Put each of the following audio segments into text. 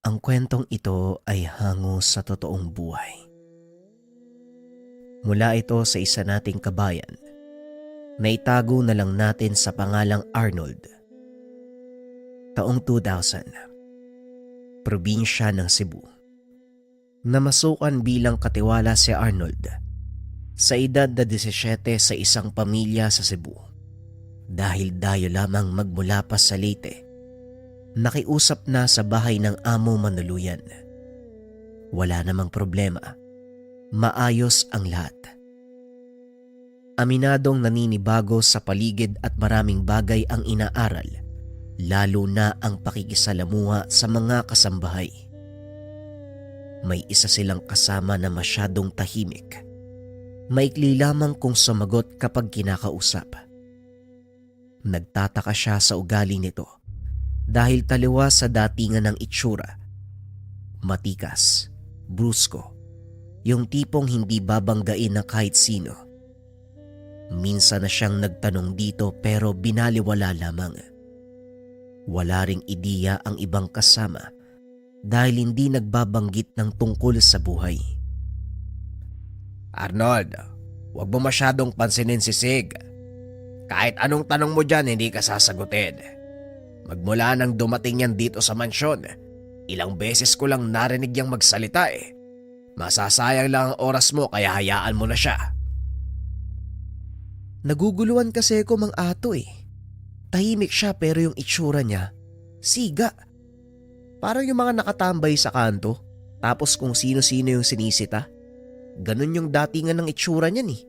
Ang kwentong ito ay hango sa totoong buhay. Mula ito sa isa nating kabayan na itago na lang natin sa pangalang Arnold. Taong 2000, probinsya ng Cebu. Namasukan bilang katiwala si Arnold sa edad na 17 sa isang pamilya sa Cebu. Dahil dayo lamang magmula pa sa Leyte, nakiusap na sa bahay ng amo manuluyan. Wala namang problema. Maayos ang lahat. Aminadong naninibago sa paligid at maraming bagay ang inaaral, lalo na ang pakikisalamuha sa mga kasambahay. May isa silang kasama na masyadong tahimik. Maikli lamang kung sumagot kapag kinakausap. Nagtataka siya sa ugali nito dahil taliwas sa datingan ng itsura. Matikas, brusko, yung tipong hindi babanggain ng kahit sino. Minsan na siyang nagtanong dito pero binaliwala lamang. Wala ring ideya ang ibang kasama dahil hindi nagbabanggit ng tungkol sa buhay. Arnold, huwag mo masyadong pansinin si Sig. Kahit anong tanong mo dyan, hindi ka sasagutin. Magmula nang dumating yan dito sa mansyon, ilang beses ko lang narinig niyang magsalita eh. Masasayang lang ang oras mo kaya hayaan mo na siya. Naguguluhan kasi ako mang ato eh. Tahimik siya pero yung itsura niya, siga. Parang yung mga nakatambay sa kanto tapos kung sino-sino yung sinisita. Ganun yung datingan ng itsura niyan eh.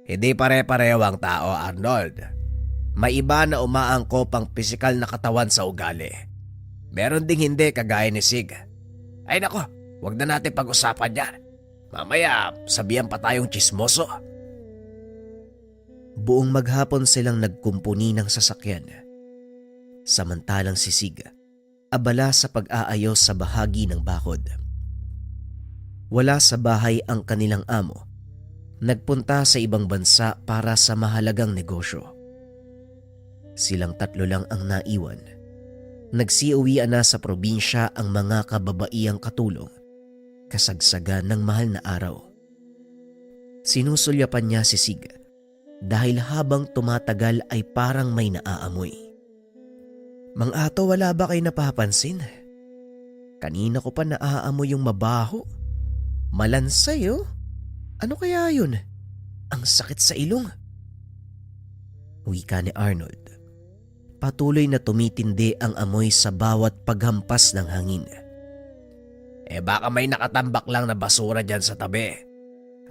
Hindi pare-pareho ang tao, Arnold. May iba na umaangkop ang pisikal na katawan sa ugali. Meron ding hindi kagaya ni Sig. Ay nako, wag na natin pag-usapan yan. Mamaya sabihan pa tayong tsismoso. Buong maghapon silang nagkumpuni ng sasakyan. Samantalang si Sig, abala sa pag-aayos sa bahagi ng bakod. Wala sa bahay ang kanilang amo. Nagpunta sa ibang bansa para sa mahalagang negosyo. Silang tatlo lang ang naiwan. Nagsiuwian na sa probinsya ang mga kababaihang katulong, kasagsagan ng mahal na araw. Sinusulyapan niya si Sig dahil habang tumatagal ay parang may naaamoy. Mang Ato, wala ba kayo napapansin? Kanina ko pa naaamoy yung mabaho. Malansay oh. Ano kaya yun? Ang sakit sa ilong. Wika ni Arnold. Patuloy na tumitindi ang amoy sa bawat paghampas ng hangin. Baka may nakatambak lang na basura dyan sa tabi.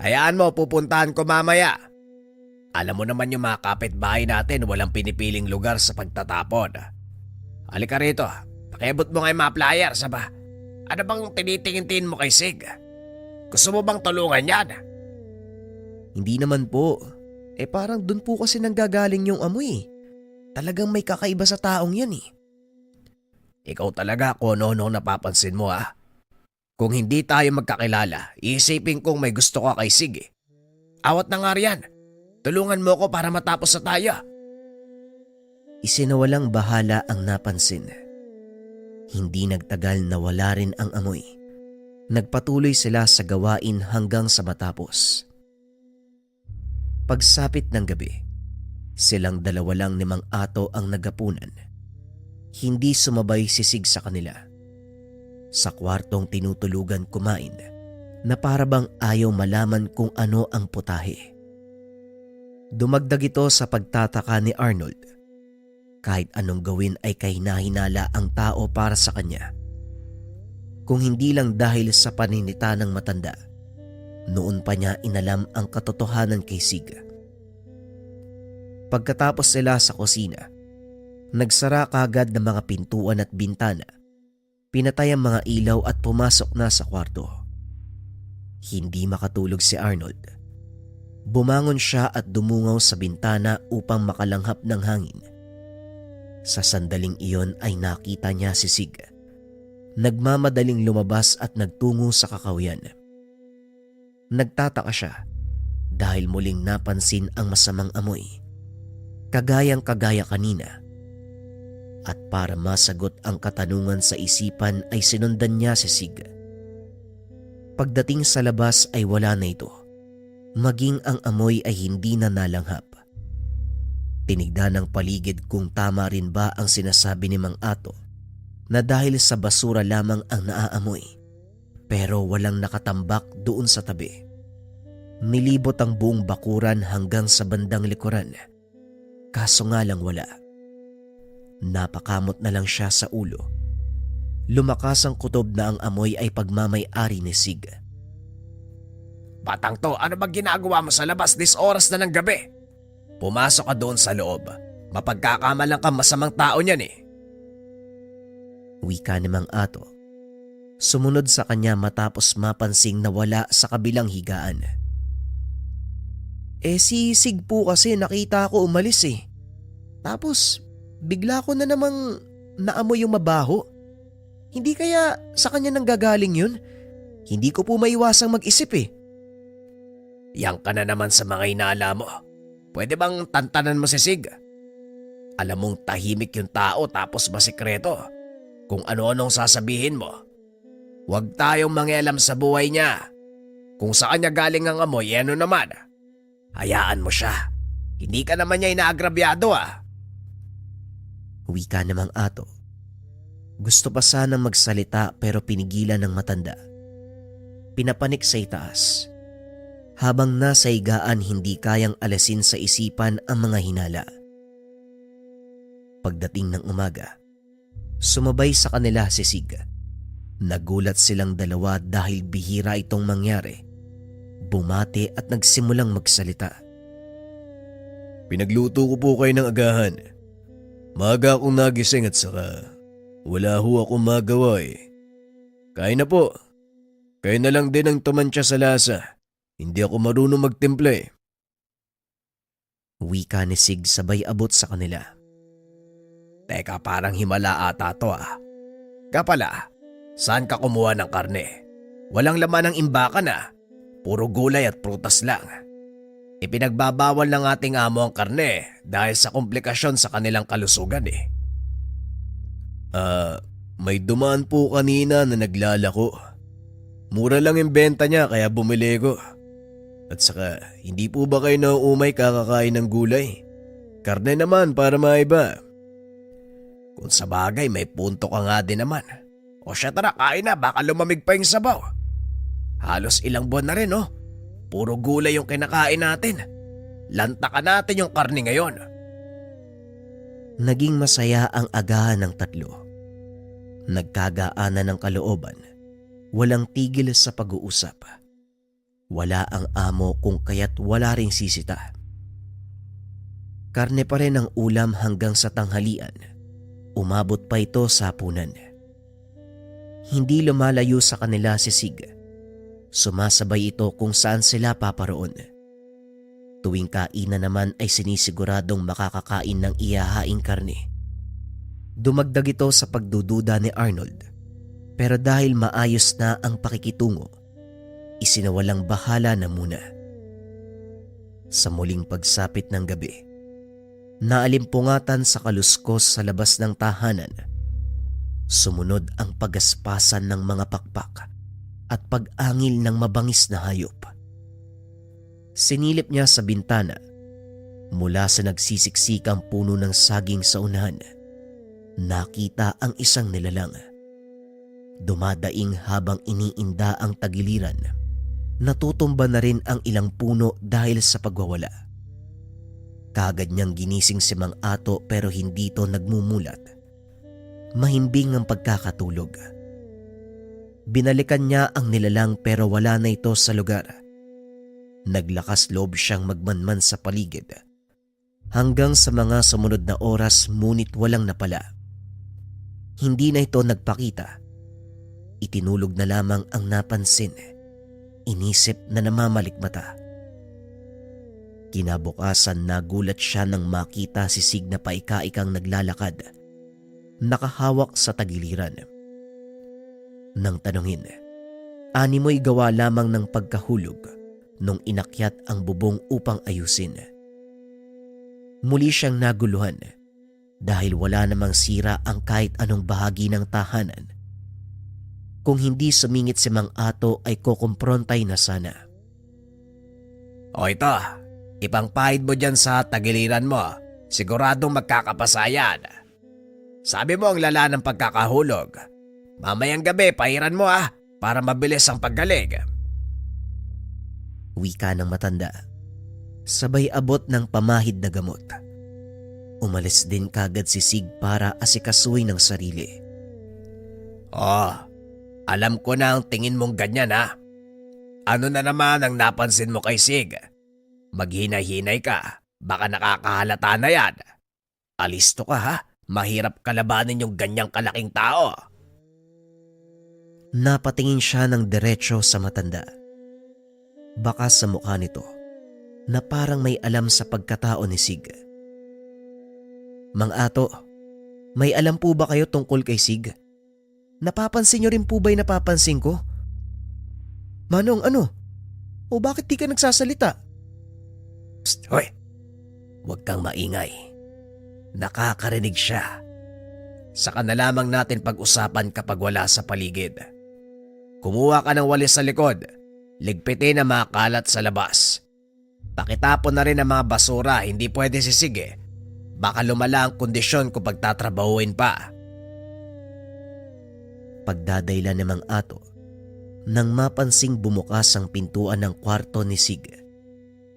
Hayaan mo, pupuntahan ko mamaya. Alam mo naman yung mga kapitbahay natin walang pinipiling lugar sa pagtatapon. Halika rito, pakiabot mo nga yung mga flyers, ba? Ano bang tinitingin mo kay Sig? Gusto mo bang tulungan yan? Hindi naman po. Parang dun po kasi nanggagaling yung amoy. Talagang may kakaiba sa taong yan eh. Ikaw talaga kung ano napapansin mo ha. Kung hindi tayo magkakilala, iisipin kong may gusto ka kay Sig eh. Awat na nga riyan. Tulungan mo ko para matapos na tayo. Isinawalang bahala ang napansin. Hindi nagtagal na wala rin ang amoy. Nagpatuloy sila sa gawain hanggang sa matapos. Pagsapit ng gabi, silang dalawa lang ni Mang Ato ang nagapunan. Hindi sumabay si Sig sa kanila. Sa kwartong tinutulugan kumain na parabang ayaw malaman kung ano ang putahe. Dumagdag ito sa pagtataka ni Arnold. Kahit anong gawin ay kahinahinala ang tao para sa kanya. Kung hindi lang dahil sa paninita ng matanda, noon pa niya inalam ang katotohanan kay Sig. Pagkatapos sila sa kusina, nagsara kagad ng mga pintuan at bintana, pinatay ang mga ilaw at pumasok na sa kwarto. Hindi makatulog si Arnold. Bumangon siya at dumungaw sa bintana upang makalanghap ng hangin. Sa sandaling iyon ay nakita niya si Sig. Nagmamadaling lumabas at nagtungo sa kakawian. Nagtataka siya dahil muling napansin ang masamang amoy. Kagayang-kagaya kanina. At para masagot ang katanungan sa isipan ay sinundan niya si Sig. Pagdating sa labas ay wala na ito. Maging ang amoy ay hindi na nalanghap. Tinignan ng paligid kung tama rin ba ang sinasabi ni Mang Ato na dahil sa basura lamang ang naaamoy. Pero walang nakatambak doon sa tabi. Nilibot ang buong bakuran hanggang sa bandang likuran. Kaso nga lang wala. Napakamot na lang siya sa ulo. Lumakas ang kutob na ang amoy ay pagmamay-ari ni Sig. Batang to, ano ba ginagawa mo sa labas this oras na ng gabi? Pumasok ka doon sa loob. Mapagkakamalang ka, masamang tao niyan eh. Wika ni Mang Ato. Sumunod sa kanya matapos mapansing nawala sa kabilang higaan. Si Sig po kasi nakita ko umalis eh. Tapos bigla ko na namang naamoy yung mabaho. Hindi kaya sa kanya nanggagaling yun? Hindi ko po maiwasang mag-isip eh. Yang ka na naman sa mga inala mo. Pwede bang tantanan mo si Sig? Alam mong tahimik yung tao tapos masikreto. Kung ano-anong sasabihin mo. Huwag tayong mangialam sa buhay niya. Kung sa kanya galing ang amoy, ano naman? Hayaan mo siya. Hindi ka naman niya inaagrabyado ah. Wika ni Mang Ato. Gusto pa sanang magsalita pero pinigilan ng matanda. Pinapanik sa itaas. Habang nasa higaan hindi kayang alasin sa isipan ang mga hinala. Pagdating ng umaga, sumabay sa kanila si Sig. Nagulat silang dalawa dahil bihira itong mangyari. Bumati at nagsimulang magsalita. Pinagluto ko po kayo ng agahan. Maaga akong nagising at saka wala ho akong magawa eh. Kain na po. Kayo na lang din ang tumantya sa lasa. Hindi ako marunong magtimpla eh. Wika ni Sig sabay abot sa kanila. Teka, parang himala ata to ah. Kapala, saan ka kumuha ng karne? Walang laman ng imbakan ah. Puro gulay at prutas lang. Ipinagbabawal ng ating amo ang karne dahil sa komplikasyon sa kanilang kalusugan eh. May dumaan po kanina na naglalako. Mura lang yung benta niya kaya bumili ko. At saka, hindi po ba kayo nauumay kakakain ng gulay? Karne naman para maiba. Kung sa bagay may punto ka nga din naman. O siya, tara, kain na, baka lumamig pa yung sabaw. Halos ilang buwan na rin oh. Puro gulay yung kinakain natin. Lantakan natin yung karne ngayon. Naging masaya ang agahan ng tatlo. Nagkagaanan ng kalooban. Walang tigil sa pag-uusap. Wala ang amo kung kaya't wala ring sisita. Karne pa rin ang ulam hanggang sa tanghalian. Umabot pa ito sa hapunan. Hindi lumalayo sa kanila si Sig. Sumasabay ito kung saan sila paparoon. Tuwing kainan naman ay sinisiguradong makakakain ng ihahaing karne. Dumagdag ito sa pagdududa ni Arnold. Pero dahil maayos na ang pakikitungo, isinawalang bahala na muna. Sa muling pagsapit ng gabi, naalimpungatan sa kaluskos sa labas ng tahanan. Sumunod ang pagaspasan ng mga pakpak at pag-angil ng mabangis na hayop. Sinilip niya sa bintana. Mula sa nagsisiksikang puno ng saging sa unahan, nakita ang isang nilalang. Dumadaing habang iniinda ang tagiliran. Natutumba na rin ang ilang puno dahil sa pagwawala. Kagad niyang ginising si Mang Ato pero hindi ito nagmumulat. Mahimbing ang pagkakatulog. Binalikan niya ang nilalang pero wala na ito sa lugar. Naglakas loob siyang magmanman sa paligid. Hanggang sa mga sumunod na oras ngunit walang napala. Hindi na ito nagpakita. Itinulog na lamang ang napansin. Inisip na namamalikmata. Kinabukasan nagulat siya nang makita si Sig na paika-ikang naglalakad. Nakahawak sa tagiliran. Nang tanungin, animoy gawa lamang ng pagkahulog nung inakyat ang bubong upang ayusin. Muli siyang naguluhan. dahil wala namang sira ang kahit anong bahagi ng tahanan. Kung hindi sumingit si Mang Ato ay kukumprontay na sana. O ito, ipangpahid mo dyan sa tagiliran mo. Siguradong magkakapasayan. Sabi mo ang lala ng pagkakahulog. Mamayang gabi, pahiran mo para mabilis ang paggaling. Wika ng matanda. Sabay abot ng pamahid na gamot. Umalis din kagad si Sig para asikasuhin ng sarili. Alam ko na ang tingin mong ganyan Ano na naman ang napansin mo kay Sig? Maghinay-hinay ka, baka nakakahalata na yan. Alisto ka mahirap kalabanin yung ganyang kalaking tao. Napatingin siya ng diretso sa matanda. Baka sa mukha nito na parang may alam sa pagkatao ni Sig. Mang Ato, may alam po ba kayo tungkol kay Sig? Napapansin niyo rin po ba'y napapansin ko? Manong, ano? O bakit di ka nagsasalita? Psst, hoy! Huwag kang maingay. Nakakarinig siya. Saka na lamang natin pag-usapan kapag wala sa paligid. Kumuha ka ng walis sa likod. Ligpitin ang mga kalat sa labas. Pakitapon na rin ang mga basura, hindi pwede sisig. Baka lumala ang kondisyon kung pagtatrabahuin pa. Pagdadaylan ni Mang Ato, nang mapansing bumukas ang pintuan ng kwarto ni Sig.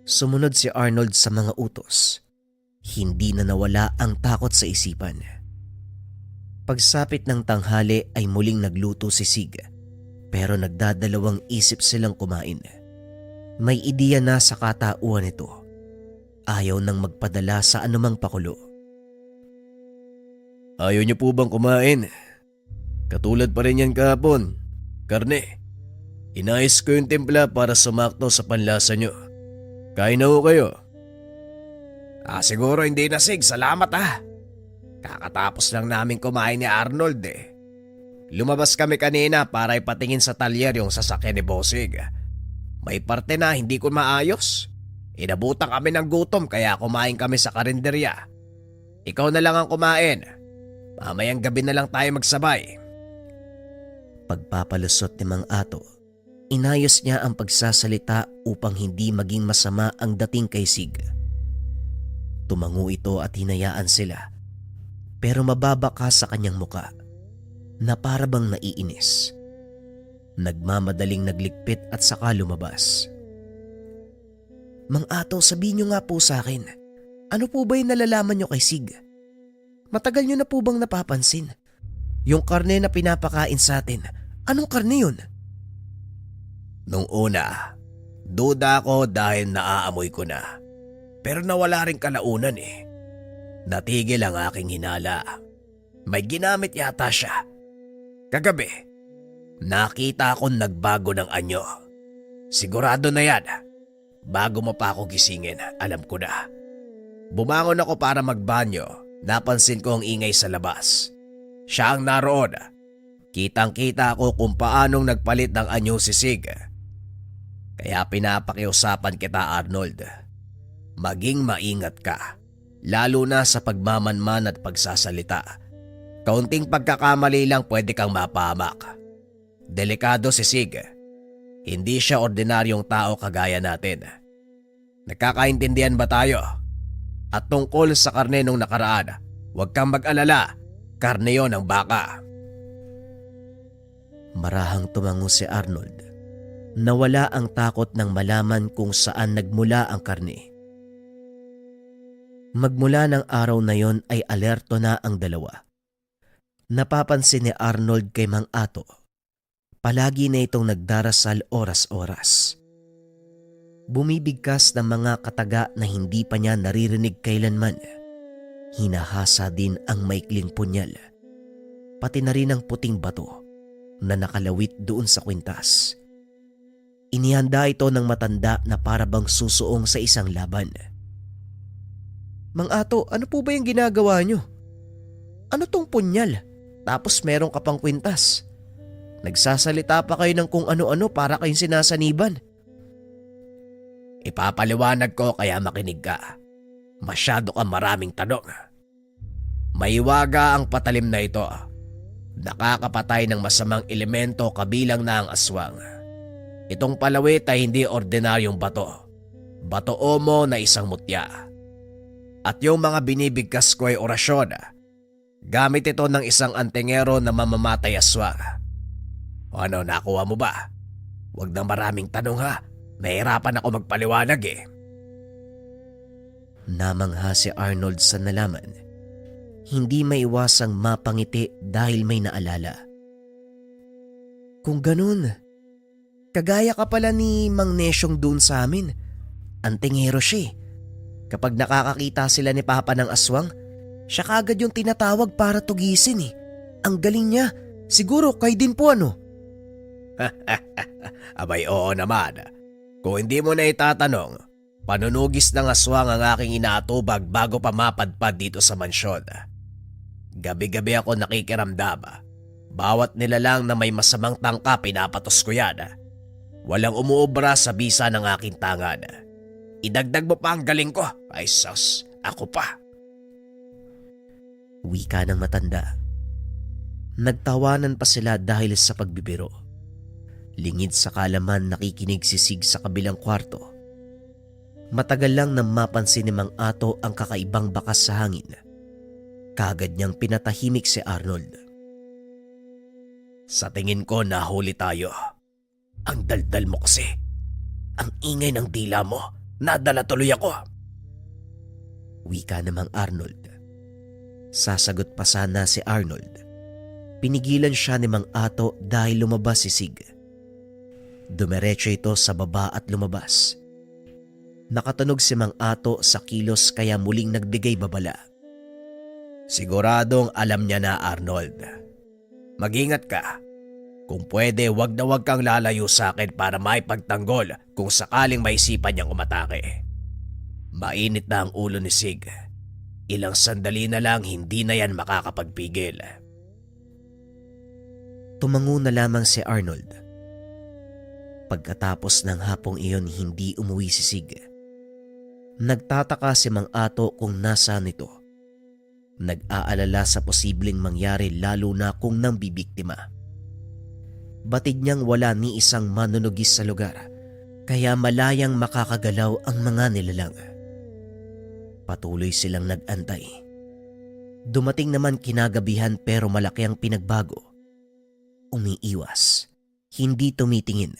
Sumunod si Arnold sa mga utos. Hindi na nawala ang takot sa isipan. Pagsapit ng tanghali ay muling nagluto si Sig, pero nagdadalawang isip silang kumain. May ideya na sa katauhan nito. Ayaw nang magpadala sa anumang pakulo. Ayaw niyo po bang kumain? Katulad pa rin yan kahapon. Karne. Inayos ko yung timpla para sumakto sa panlasa nyo. Kain na ho kayo. Siguro hindi na, Sig. Salamat Kakatapos lang namin kumain ni Arnold Lumabas kami kanina para ipatingin sa talyer yung sasakyan ni Bossig. May parte na hindi ko maayos. Inabutan kami ng gutom kaya kumain kami sa karinderya. Ikaw na lang ang kumain. Mamayang gabi na lang tayo magsabay. Pagpapalusot ni Mang Ato, inayos niya ang pagsasalita upang hindi maging masama ang dating kay Sig. Tumango ito at hinayaan sila, pero mababa ka sa kanyang muka na para bang naiinis. Nagmamadaling nagligpit at saka lumabas. Mang Ato, sabihin niyo nga po sa akin, ano po ba yung nalalaman niyo kay Sig? Matagal niyo na po bang napapansin? Yung karne na pinapakain sa atin, anong karne yun? Nung una, duda ako dahil naaamoy ko na. Pero nawala rin kalaunan Natigil ang aking hinala. May ginamit yata siya. Kagabi, nakita akong nagbago ng anyo. Sigurado na yan. Bago mo pa ako gisingin, alam ko na. Bumangon ako para magbanyo. Napansin ko ang ingay sa labas. Siya ang naroon. Kitang-kita ako kung paanong nagpalit ng anyo si Sig. Kaya pinapakiusapan kita, Arnold. Maging maingat ka. Lalo na sa pagmamanman at pagsasalita. Kaunting pagkakamali lang pwede kang mapahamak. Delikado si Sig. Hindi siya ordinaryong tao kagaya natin. Nagkakaintindihan ba tayo? At tungkol sa karne nung nakaraan, huwag kang mag-alala. Karne yon ng baka. Marahang tumango si Arnold. Nawala ang takot nang malaman kung saan nagmula ang karne. Magmula ng araw na yon ay alerto na ang dalawa. Napapansin ni Arnold kay Mang Ato. Palagi na itong nagdarasal oras-oras. Bumibigkas ng mga kataga na hindi pa niya naririnig kailanman. Hinahasa din ang maikling punyal. Pati na rin ang puting bato na nakalawit doon sa kwintas. Inihanda ito ng matanda na para bang susuong sa isang laban. Mang Ato, ano po ba yung ginagawa nyo? Ano tong punyal? Tapos meron ka pang kwintas. Nagsasalita pa kayo ng kung ano-ano para kayong sinasaniban. Ipapaliwanag ko kaya makinig ka. Masyado ka maraming tanong. Maiwaga ang patalim na ito. Nakakapatay ng masamang elemento kabilang na ang aswang. Itong palawit ay hindi ordinaryong bato. Bato omo na isang mutya. At yung mga binibigkas ko ay orasyon. Gamit ito ng isang antingero na mamamatay aswang. Ano, nakuha mo ba? Huwag na maraming tanong ha. Nahirapan ako magpaliwanag eh. Namangha si Arnold sa nalaman. Hindi maiwasang mapangiti dahil may naalala. Kung ganun, kagaya ka pala ni Mang Nesyong dun sa amin. Antingero siya. Kapag nakakakita sila ni Papa ng aswang, siya kagad yung tinatawag para tugisin eh. Ang galing niya. Siguro kayo din po ano? Abay oo naman. Kung hindi mo na itatanong, panunugis ng aswang ang aking inaatubag bago pa mapadpad dito sa mansyon. Gabi-gabi ako nakikiramdam. Bawat nilalang na may masamang tangka pinapatos ko yan. Walang umuobra sa bisa ng aking tangan. Idagdag mo pa ang galing ko. Ay sus, ako pa. Wika ng matanda. Nagtawanan pa sila dahil sa pagbibiro. Lingid sa kalaman nakikinig si Sig sa kabilang kwarto. Matagal lang nang mapansin ni Mang Ato ang kakaibang bakas sa hangin. Kagad niyang pinatahimik si Arnold. Sa tingin ko nahuli tayo. Ang daldal mo kasi. Ang ingay ng dila mo. Nadala tuloy ako. Wika namang Arnold. Sasagot pa sana si Arnold. Pinigilan siya ni Mang Ato dahil lumabas si Sig. Dumiretso ito sa baba at lumabas. Nakatunog si Mang Ato sa kilos kaya muling nagbigay babala. Siguradong alam niya na, Arnold. Mag-ingat ka. Kung pwede, wag na wag kang lalayo sa akin para maipagtanggol kung sakaling maisipan niyang umatake. Mainit na ang ulo ni Sig. Ilang sandali na lang hindi na yan makakapagpigil. Tumango na lamang si Arnold. Pagkatapos ng hapong iyon hindi umuwi si Sig. Nagtataka si Mang Ato kung nasaan ito. Nag-aalala sa posibleng mangyari lalo na kung nang bibiktima. Batid niyang wala ni isang manunugis sa lugar kaya malayang makakagalaw ang mga nilalang. Patuloy silang nag-antay. Dumating naman kinagabihan pero malaki ang pinagbago. Umiiwas, hindi tumitingin.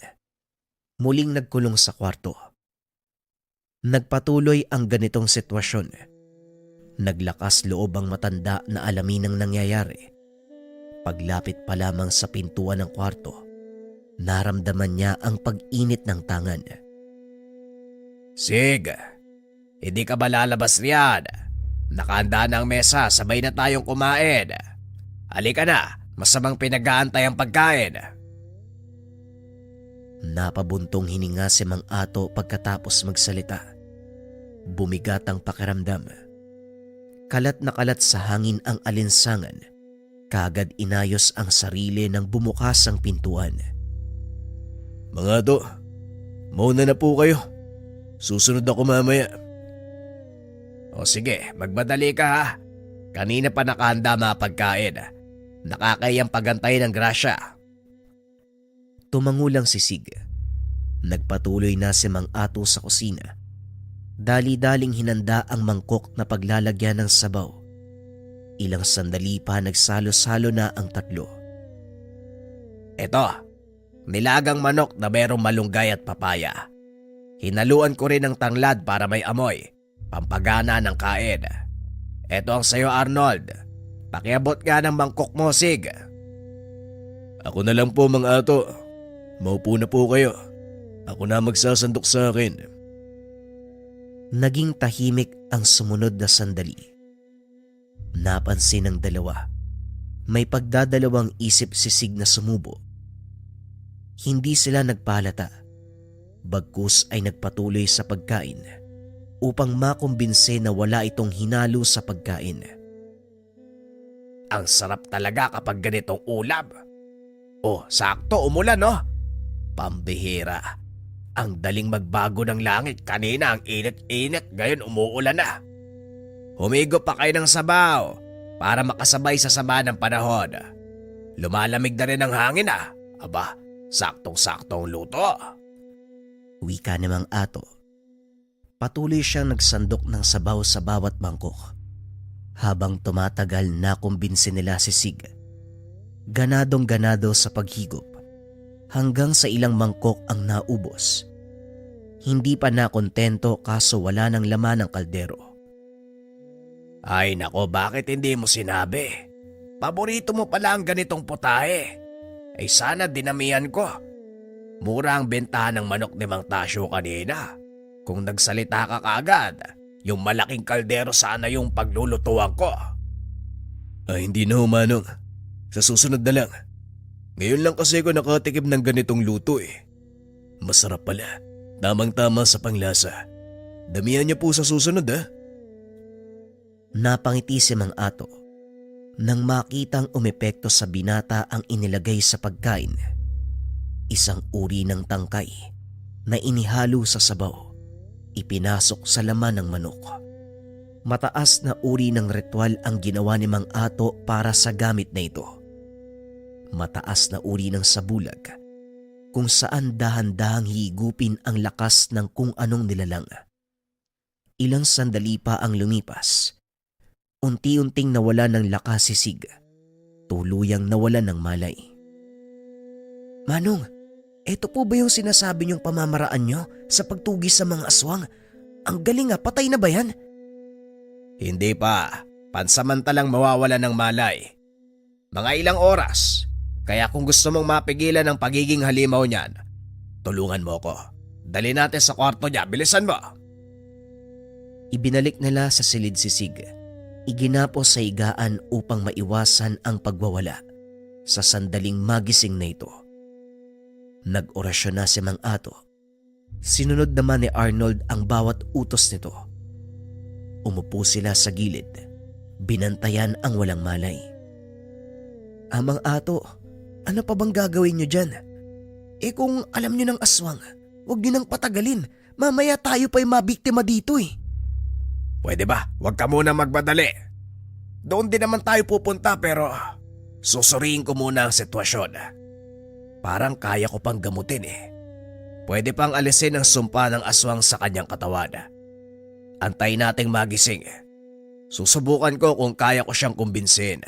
Muling nagkulong sa kwarto. Nagpatuloy ang ganitong sitwasyon. Naglakas loob ang matanda na alamin ang nangyayari. Paglapit pa lamang sa pintuan ng kwarto, naramdaman niya ang pag-init ng tangan. Sig, hindi ka ba lalabas riyan? Nakahanda na ang mesa, sabay na tayong kumain. Halika na, masamang pinag-aantay ang pagkain. Napabuntong hininga si Mang Ato pagkatapos magsalita. Bumigat ang pakiramdam. Kalat na kalat sa hangin ang alinsangan. Kagad inayos ang sarili nang bumukas ang pintuan. Mga Ato, mauna na po kayo. Susunod ako mamaya. O sige, magmadali ka ha. Kanina pa nakahanda mga pagkain. Nakakayang pagantay ng grasya. Tumango lang si Sig. Nagpatuloy na si Mang Ato sa kusina. Dali-daling hinanda ang mangkok na paglalagyan ng sabaw. Ilang sandali pa nagsalo-salo na ang tatlo. Ito, nilagang manok na merong malunggay at papaya. Hinaluan ko rin ng tanglad para may amoy, pampagana ng kain. Ito ang sayo, Arnold. Pakiabot nga ng mangkok mo, Sig. Ako na lang po, Mang Ato. Maupo na po kayo. Ako na magsasandok sa akin. Naging tahimik ang sumunod na sandali. Napansin ng dalawa. May pagdadalawang isip si Sig na sumubo. Hindi sila nagpalata. Bagkus ay nagpatuloy sa pagkain upang makumbinse na wala itong hinalo sa pagkain. Ang sarap talaga kapag ganitong ulam. Oh, sakto umulan no? Pambihira. Ang daling magbago ng langit. Kanina ang init-init, ngayon umuulan na. Humigo pa kayo ng sabaw. para makasabay sa sama ng panahon. Lumalamig na rin ang hangin ah. Aba, saktong-saktong luto. Wika ni Mang Ato. Patuloy siyang nagsandok ng sabaw sa bawat mangkok. Habang tumatagal na kumbinsi nila si Sig. Ganadong-ganado sa paghigop. Hanggang sa ilang mangkok ang naubos. Hindi pa nakontento kaso wala ng laman ng kaldero. Ay nako, bakit hindi mo sinabi? Paborito mo pala ang ganitong putahe. Ay sana dinamihan ko. Mura ang bentahan ng manok ni Mang Tasyo kanina. Kung nagsalita ka kaagad, yung malaking kaldero sana yung paglulutuan ko. Ay hindi na Manong. Sa susunod na lang. Ngayon lang kasi ako nakatikim ng ganitong luto eh. Masarap pala. Tamang-tama sa panglasa. Damihan niyo po sa susunod ha. Napangiti si Mang Ato nang makitang umepekto sa binata ang inilagay sa pagkain. Isang uri ng tangkay na inihalo sa sabaw, ipinasok sa laman ng manok. Mataas na uri ng ritual ang ginawa ni Mang Ato para sa gamit na ito. Mataas na uri ng sabulag kung saan dahan-dahang higupin ang lakas ng kung anong nilalang. Ilang sandali pa ang lumipas. Unti-unting nawala ng lakas si Sig. Tuluyang nawala ng malay. Manong, eto po ba yung sinasabi niyong pamamaraan niyo sa pagtugis sa mga aswang? Ang galing nga, patay na ba yan? Hindi pa. Pansamantalang mawawala ng malay. Mga ilang oras. Kaya kung gusto mong mapigilan ang pagiging halimaw niyan, tulungan mo ko. Dali natin sa kwarto niya, bilisan mo. Ibinalik nila sa silid si Sig. Iginapos sa higaan upang maiwasan ang pagwawala sa sandaling magising na ito. Nag-orasyon na si Mang Ato. Sinunod naman ni Arnold ang bawat utos nito. Umupo sila sa gilid. Binantayan ang walang malay. Mang Ato, ano pa bang gagawin niyo dyan? Kung alam niyo ng aswang, huwag niyo nang patagalin. Mamaya tayo pa'y mabiktima dito eh. Pwede ba? Huwag ka muna magmadali. Doon din naman tayo pupunta pero susuriin ko muna ang sitwasyon. Parang kaya ko pang gamutin eh. Pwede pang alisin ang sumpa ng aswang sa kanyang katawan. Antayin nating magising. Susubukan ko kung kaya ko siyang kumbinsin.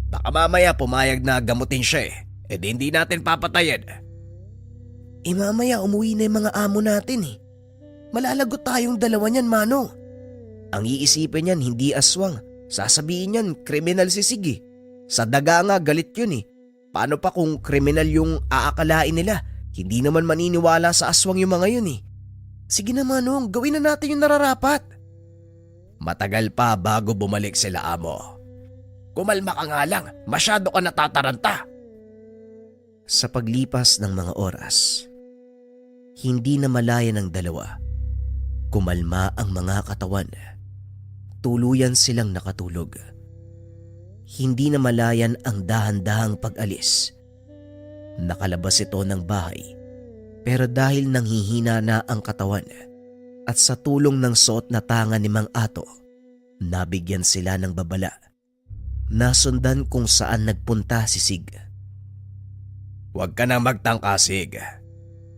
Baka mamaya pumayag na gamutin siya eh. Di hindi natin papatayin. Mamaya umuwi na yung mga amo natin eh. Malalagot tayong dalawa niyan, Manong. Ang iisipin niyan hindi aswang. Sasabihin niyan kriminal si Sig. Sa daga nga galit yun eh. Paano pa kung kriminal yung aakalain nila? Hindi naman maniniwala sa aswang yung mga yun eh. Sige na Manong, gawin na natin yung nararapat. Matagal pa bago bumalik sila amo. Kumalma ka nga lang, masyado ka natataranta. Sa paglipas ng mga oras, hindi na malaya ng dalawa. Kumalma ang mga katawan. Tuluyan silang nakatulog. Hindi na malayan ang dahan-dahang pag-alis. Nakalabas ito ng bahay, pero dahil nanghihina na ang katawan at sa tulong ng suot na tanga ni Mang Ato, nabigyan sila ng babala. Nasundan kung saan nagpunta si Sig. Huwag ka nang magtangka, Sig.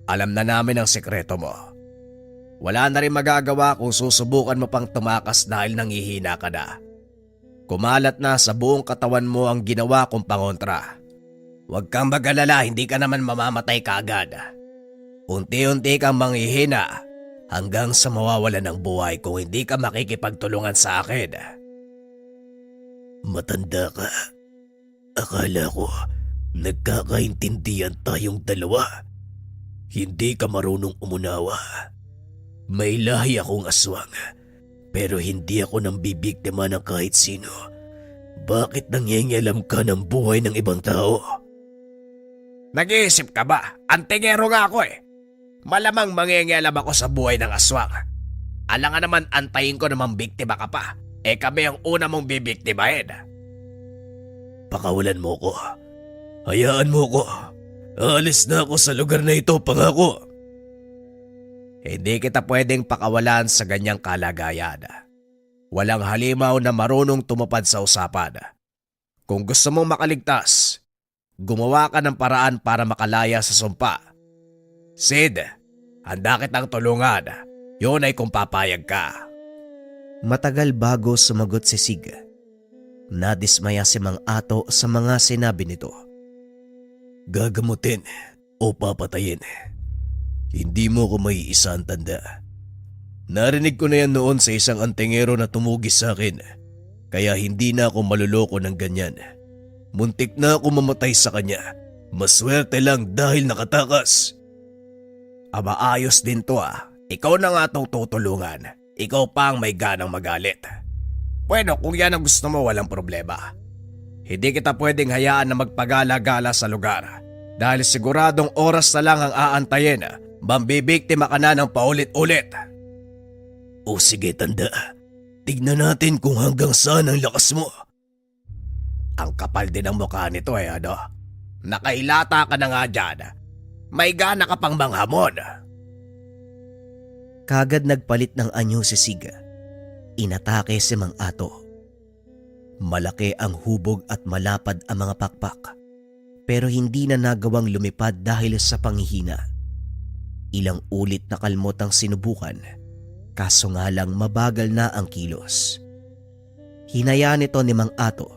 Alam na namin ang sekreto mo. Wala na rin magagawa kung susubukan mo pang tumakas dahil nanghihina ka na. Kumalat na sa buong katawan mo ang ginawa kong pangontra. Huwag kang mag-alala, hindi ka naman mamamatay kaagad. Unti-unti kang manghihina hanggang sa mawawala ng buhay kung hindi ka makikipagtulungan sa akin. Matanda ka. Akala ko nagkakaintindihan tayong dalawa. Hindi ka marunong umunawa. May lahi akong aswang, pero hindi ako nang bibiktima ng kahit sino. Bakit nangingialam ka ng buhay ng ibang tao? Nag-iisip ka ba? Antingero nga ako eh. Malamang mangingialam ako sa buhay ng aswang. Alangan naman antayin ko namang biktima ka pa. Kami ang una mong bibiktimahin. Pakawalan mo ko. Hayaan mo ko. Aalis na ako sa lugar na ito, pangako. Hindi kita pwedeng pakawalan sa ganyang kalagayan. Walang halimaw na marunong tumupad sa usapan. Kung gusto mong makaligtas, gumawa ka ng paraan para makalaya sa sumpa. Sid, handa kitang tulungan. Yun ay kung papayag ka. Matagal bago sumagot si Sig. Nadismaya si Mang Ato sa mga sinabi nito. Gagamutin o papatayin. Hindi mo ko maiisa ang tanda. Narinig ko na yan noon sa isang antingero na tumugis sa akin. Kaya hindi na ako maluloko ng ganyan. Muntik na ako mamatay sa kanya. Maswerte lang dahil nakatakas. Aba, ayos din to ah. Ikaw na nga tong tutulungan. Ikaw pa ang may ganang magalit. Bueno, kung yan ang gusto mo, walang problema. Hindi kita pwedeng hayaan na magpagala-gala sa lugar. Dahil siguradong oras na lang ang aantayin. Mambibiktima ka na ng paulit-ulit. O sige, tanda. Tignan natin kung hanggang saan ang lakas mo. Ang kapal din ang mukha nito ano? Nakailata ka na nga dyan. May gana ka pang manghamon. Kagad nagpalit ng anyo si Sig. Inatake si Mang Ato. Malaki ang hubog at malapad ang mga pakpak. Pero hindi na nagawang lumipad dahil sa panghihina. Ilang ulit na kalmot ang sinubukan. Kaso nga lang mabagal na ang kilos. Hinayaan nito ni Mang Ato.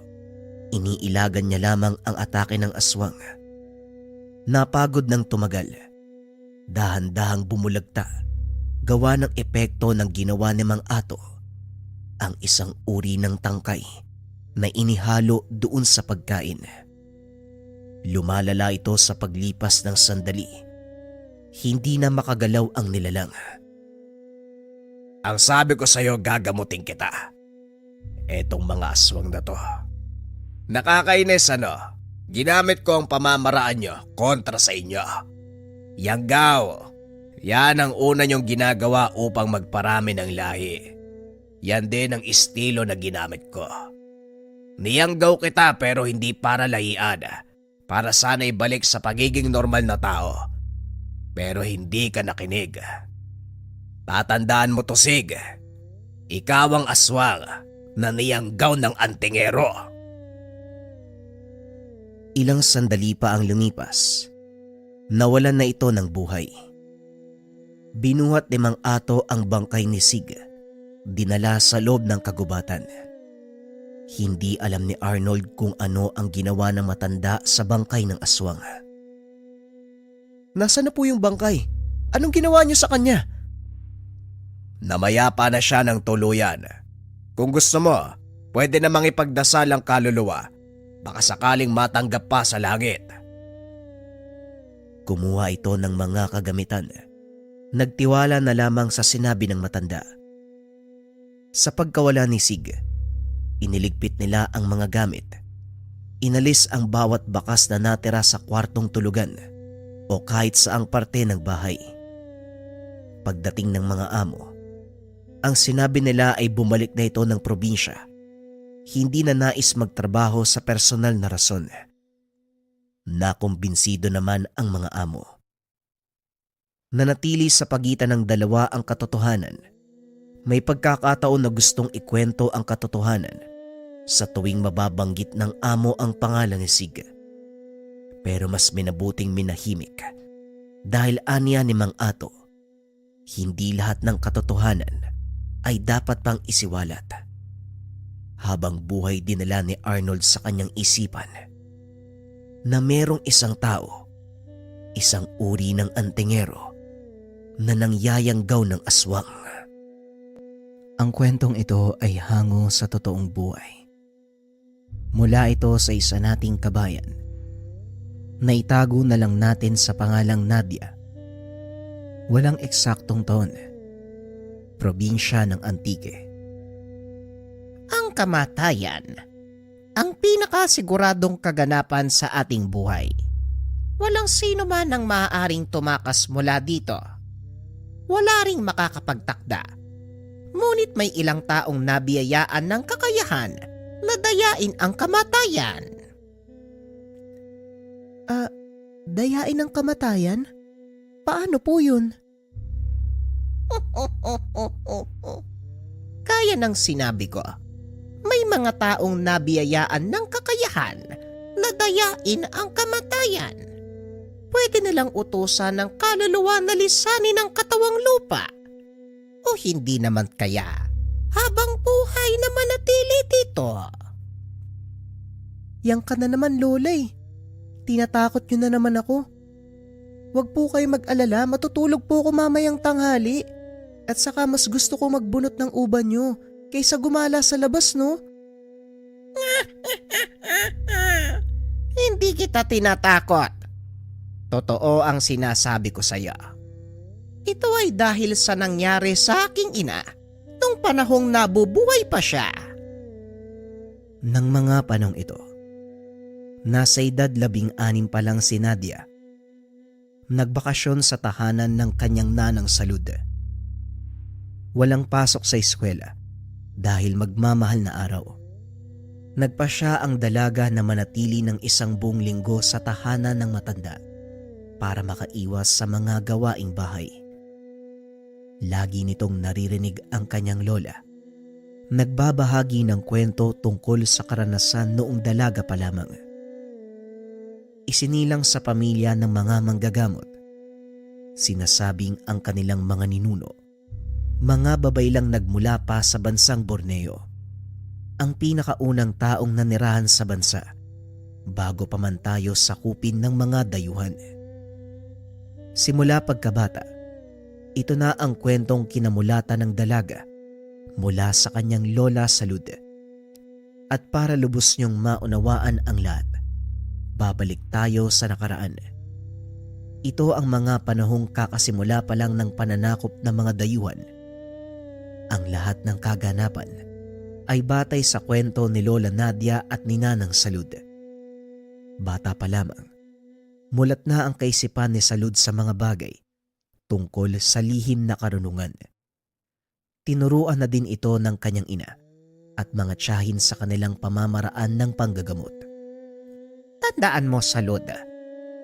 Iniilagan niya lamang ang atake ng aswang. Napagod ng tumagal. Dahan-dahang bumulagta. Gawa ng epekto ng ginawa ni Mang Ato. Ang isang uri ng tangkay na inihalo doon sa pagkain. Lumalala ito sa paglipas ng sandali. Hindi na makagalaw ang nilalang. Ang sabi ko sa'yo, gagamutin kita. Etong mga aswang na to. Nakakainis ano? Ginamit ko ang pamamaraan nyo kontra sa inyo. Yanggaw, yan ang una nyong ginagawa upang magparami ng lahi. Yan din ang estilo na ginamit ko. Niyanggaw kita pero hindi para lahian. Para sana ibalik sa pagiging normal na tao. Pero hindi ka nakinig. Tatandaan mo to, Sig. Ikaw ang aswang na niyanggaw ng antingero. Ilang sandali pa ang lumipas. Nawalan na ito ng buhay. Binuhat ni Mang Ato ang bangkay ni Sig. Dinala sa loob ng kagubatan. Hindi alam ni Arnold kung ano ang ginawa ng matanda sa bangkay ng aswang. Nasaan na po yung bangkay? Anong ginawa niyo sa kanya? Namayapa na siya ng tuluyan. Kung gusto mo, pwede namang ipagdasal ang kaluluwa. Baka sakaling matanggap pa sa langit. Kumuha ito ng mga kagamitan. Nagtiwala na lamang sa sinabi ng matanda. Sa pagkawala ni Sig, iniligpit nila ang mga gamit. Inalis ang bawat bakas na natira sa kwartong tulugan o kahit saang parte ng bahay. Pagdating ng mga amo, ang sinabi nila ay bumalik na ito ng probinsya. Hindi na nais magtrabaho sa personal na rason. Nakumbinsido naman ang mga amo. Nanatili sa pagitan ng dalawa ang katotohanan. May pagkakataon na gustong ikwento ang katotohanan sa tuwing mababanggit ng amo ang pangalan ni Sig. Pero mas minabuting minahimik dahil aniya ni Mang Ato, hindi lahat ng katotohanan ay dapat pang isiwalat. Habang buhay dinala ni Arnold sa kanyang isipan na merong isang tao, isang uri ng antingero na nangyayanggaw ng aswang. Ang kwentong ito ay hango sa totoong buhay. Mula ito sa isa nating kabayan. Naitago na lang natin sa pangalang Nadia. Walang eksaktong taon. Probinsya ng Antique. Ang kamatayan, ang pinakasiguradong kaganapan sa ating buhay. Walang sino man ang maaaring tumakas mula dito. Wala ring makakapagtakda. Ngunit may ilang taong nabiyayaan ng kakayahan na dayain ang kamatayan. Dayain ang kamatayan? Paano po yun? Kaya ng sinabi ko, may mga taong nabiyayaan ng kakayahan na dayain ang kamatayan. Pwede nilang utusan ng kaluluwa na lisanin ang katawang lupa. O hindi naman kaya habang buhay na manatili dito. Yang ka na naman, Lola eh. Tinatakot nyo na naman ako. Huwag po kayo mag-alala, matutulog po ako mamayang tanghali. At saka mas gusto ko magbunot ng uban nyo kaysa gumala sa labas, no? Hindi kita tinatakot. Totoo ang sinasabi ko sa iyo. Ito ay dahil sa nangyari sa aking ina nung panahong nabubuhay pa siya. Nang mga panong ito, nasa edad 16 pa lang si Nadia. Nagbakasyon sa tahanan ng kanyang nanang salud. Walang pasok sa eskwela dahil magmamahal na araw. Nagpa siya ang dalaga na manatili ng 1 buong linggo sa tahanan ng matanda para makaiwas sa mga gawaing bahay. Lagi nitong naririnig ang kanyang lola. Nagbabahagi ng kwento tungkol sa karanasan noong dalaga pa lamang. Isinilang sa pamilya ng mga manggagamot. Sinasabing ang kanilang mga ninuno, mga babaylang nagmula pa sa bansang Borneo, ang pinakaunang taong nanirahan sa bansa bago pa man tayo sakupin ng mga dayuhan. Simula pagkabata, ito na ang kwentong kinamulatan ng dalaga mula sa kanyang lola salud. At para lubos niyong maunawaan ang lahat, babalik tayo sa nakaraan. Ito ang mga panahong kakasimula pa lang ng pananakop ng mga dayuhan. Ang lahat ng kaganapan ay batay sa kwento ni Lola Nadia at ni Nanang Salud. Bata pa lamang, mulat na ang kaisipan ni Salud sa mga bagay tungkol sa lihim na karunungan. Tinuruan na din ito ng kanyang ina at mga tiyahin sa kanilang pamamaraan ng panggagamot. Tandaan mo, Salud,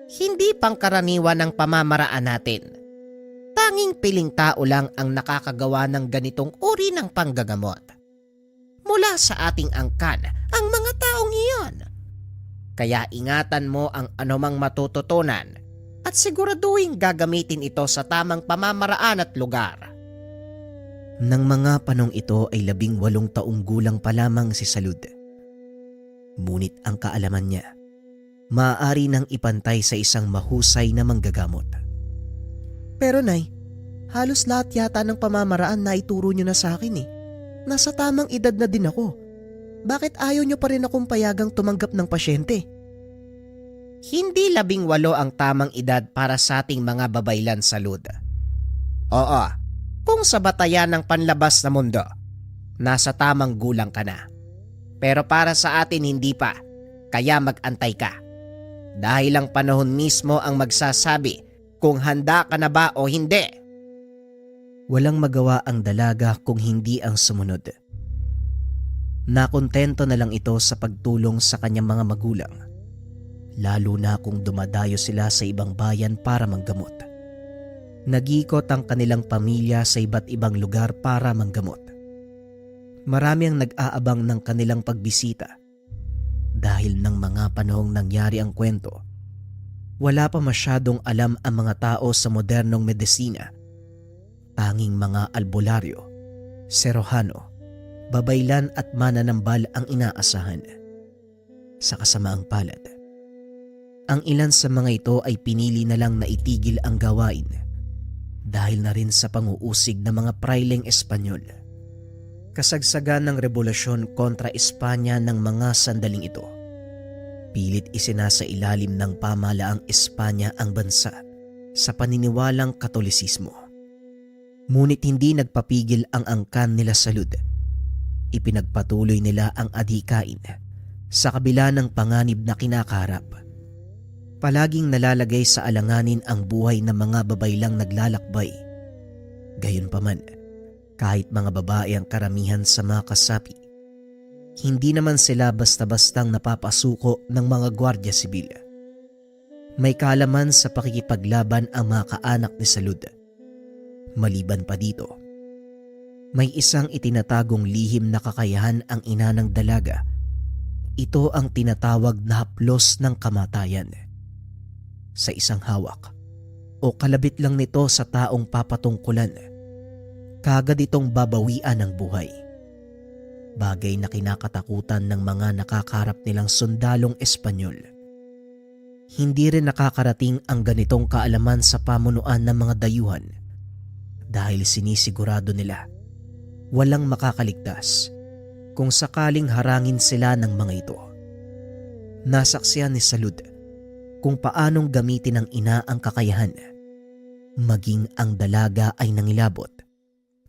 hindi pangkaraniwan ang pamamaraan natin. Tanging piling tao lang ang nakakagawa ng ganitong uri ng panggagamot. Mula sa ating angkan ang mga taong iyon. Kaya ingatan mo ang anumang matututunan at siguraduhin gagamitin ito sa tamang pamamaraan at lugar. Nang mga panong ito ay 18 taong gulang pa lamang si Salud. Ngunit ang kaalaman niya, maaari nang ipantay sa isang mahusay na manggagamot. Pero Nay, halos lahat yata ng pamamaraan na ituro niyo na sa akin eh. Nasa tamang edad na din ako. Bakit ayaw niyo pa rin akong payagang tumanggap ng pasyente? Hindi 18 ang tamang edad para sa ating mga babaylan, Salud. Oo, kung sa batayan ng panlabas na mundo, nasa tamang gulang ka na. Pero para sa atin hindi pa, kaya mag-antay ka. Dahil ang panahon mismo ang magsasabi kung handa ka na ba o hindi. Walang magawa ang dalaga kung hindi ang sumunod. Nakontento na lang ito sa pagtulong sa kanyang mga magulang, lalo na kung dumadayo sila sa ibang bayan para manggamot. Nag-ikot ang kanilang pamilya sa iba't ibang lugar para manggamot. Marami ang nag-aabang ng kanilang pagbisita. Dahil ng mga panahong nangyari ang kwento, wala pa masyadong alam ang mga tao sa modernong medisina. Tanging mga albularyo, serohano, babaylan at mananambal ang inaasahan. Sa kasamaang palad, ang ilan sa mga ito ay pinili na lang na itigil ang gawain dahil na rin sa panguusig ng mga praileng Espanyol. Kasagsagan ng revolusyon kontra Espanya ng mga sandaling ito, pilit isinasa ilalim ng pamahalaang Espanya ang bansa sa paniniwalang Katolisismo. Ngunit hindi nagpapigil ang angkan nila Salud. Ipinagpatuloy nila ang adhikain sa kabila ng panganib na kinakaharap. Palaging nalalagay sa alanganin ang buhay ng mga babaylang naglalakbay. Gayunpaman, kahit mga babae ang karamihan sa mga kasapi, hindi naman sila basta-bastang napapasuko ng mga gwardya sibil. May kaalaman sa pakikipaglaban ang mga kaanak ni Salud. Maliban pa dito, May isang itinatagong lihim na kakayahan ang ina ng dalaga. Ito ang tinatawag na haplos ng kamatayan. Sa isang hawak o kalabit lang nito sa taong papatungkulan, kagad itong babawian ng buhay. Bagay na kinakatakutan ng mga nakakarap nilang sundalong Espanyol. Hindi rin nakakarating ang ganitong kaalaman sa pamunuan ng mga dayuhan dahil sinisigurado nila walang makakaligtas kung sakaling harangin sila ng mga ito. Nasaksihan ni Salud kung paanong gamitin ng ina ang kakayahan. Maging ang dalaga ay nangilabot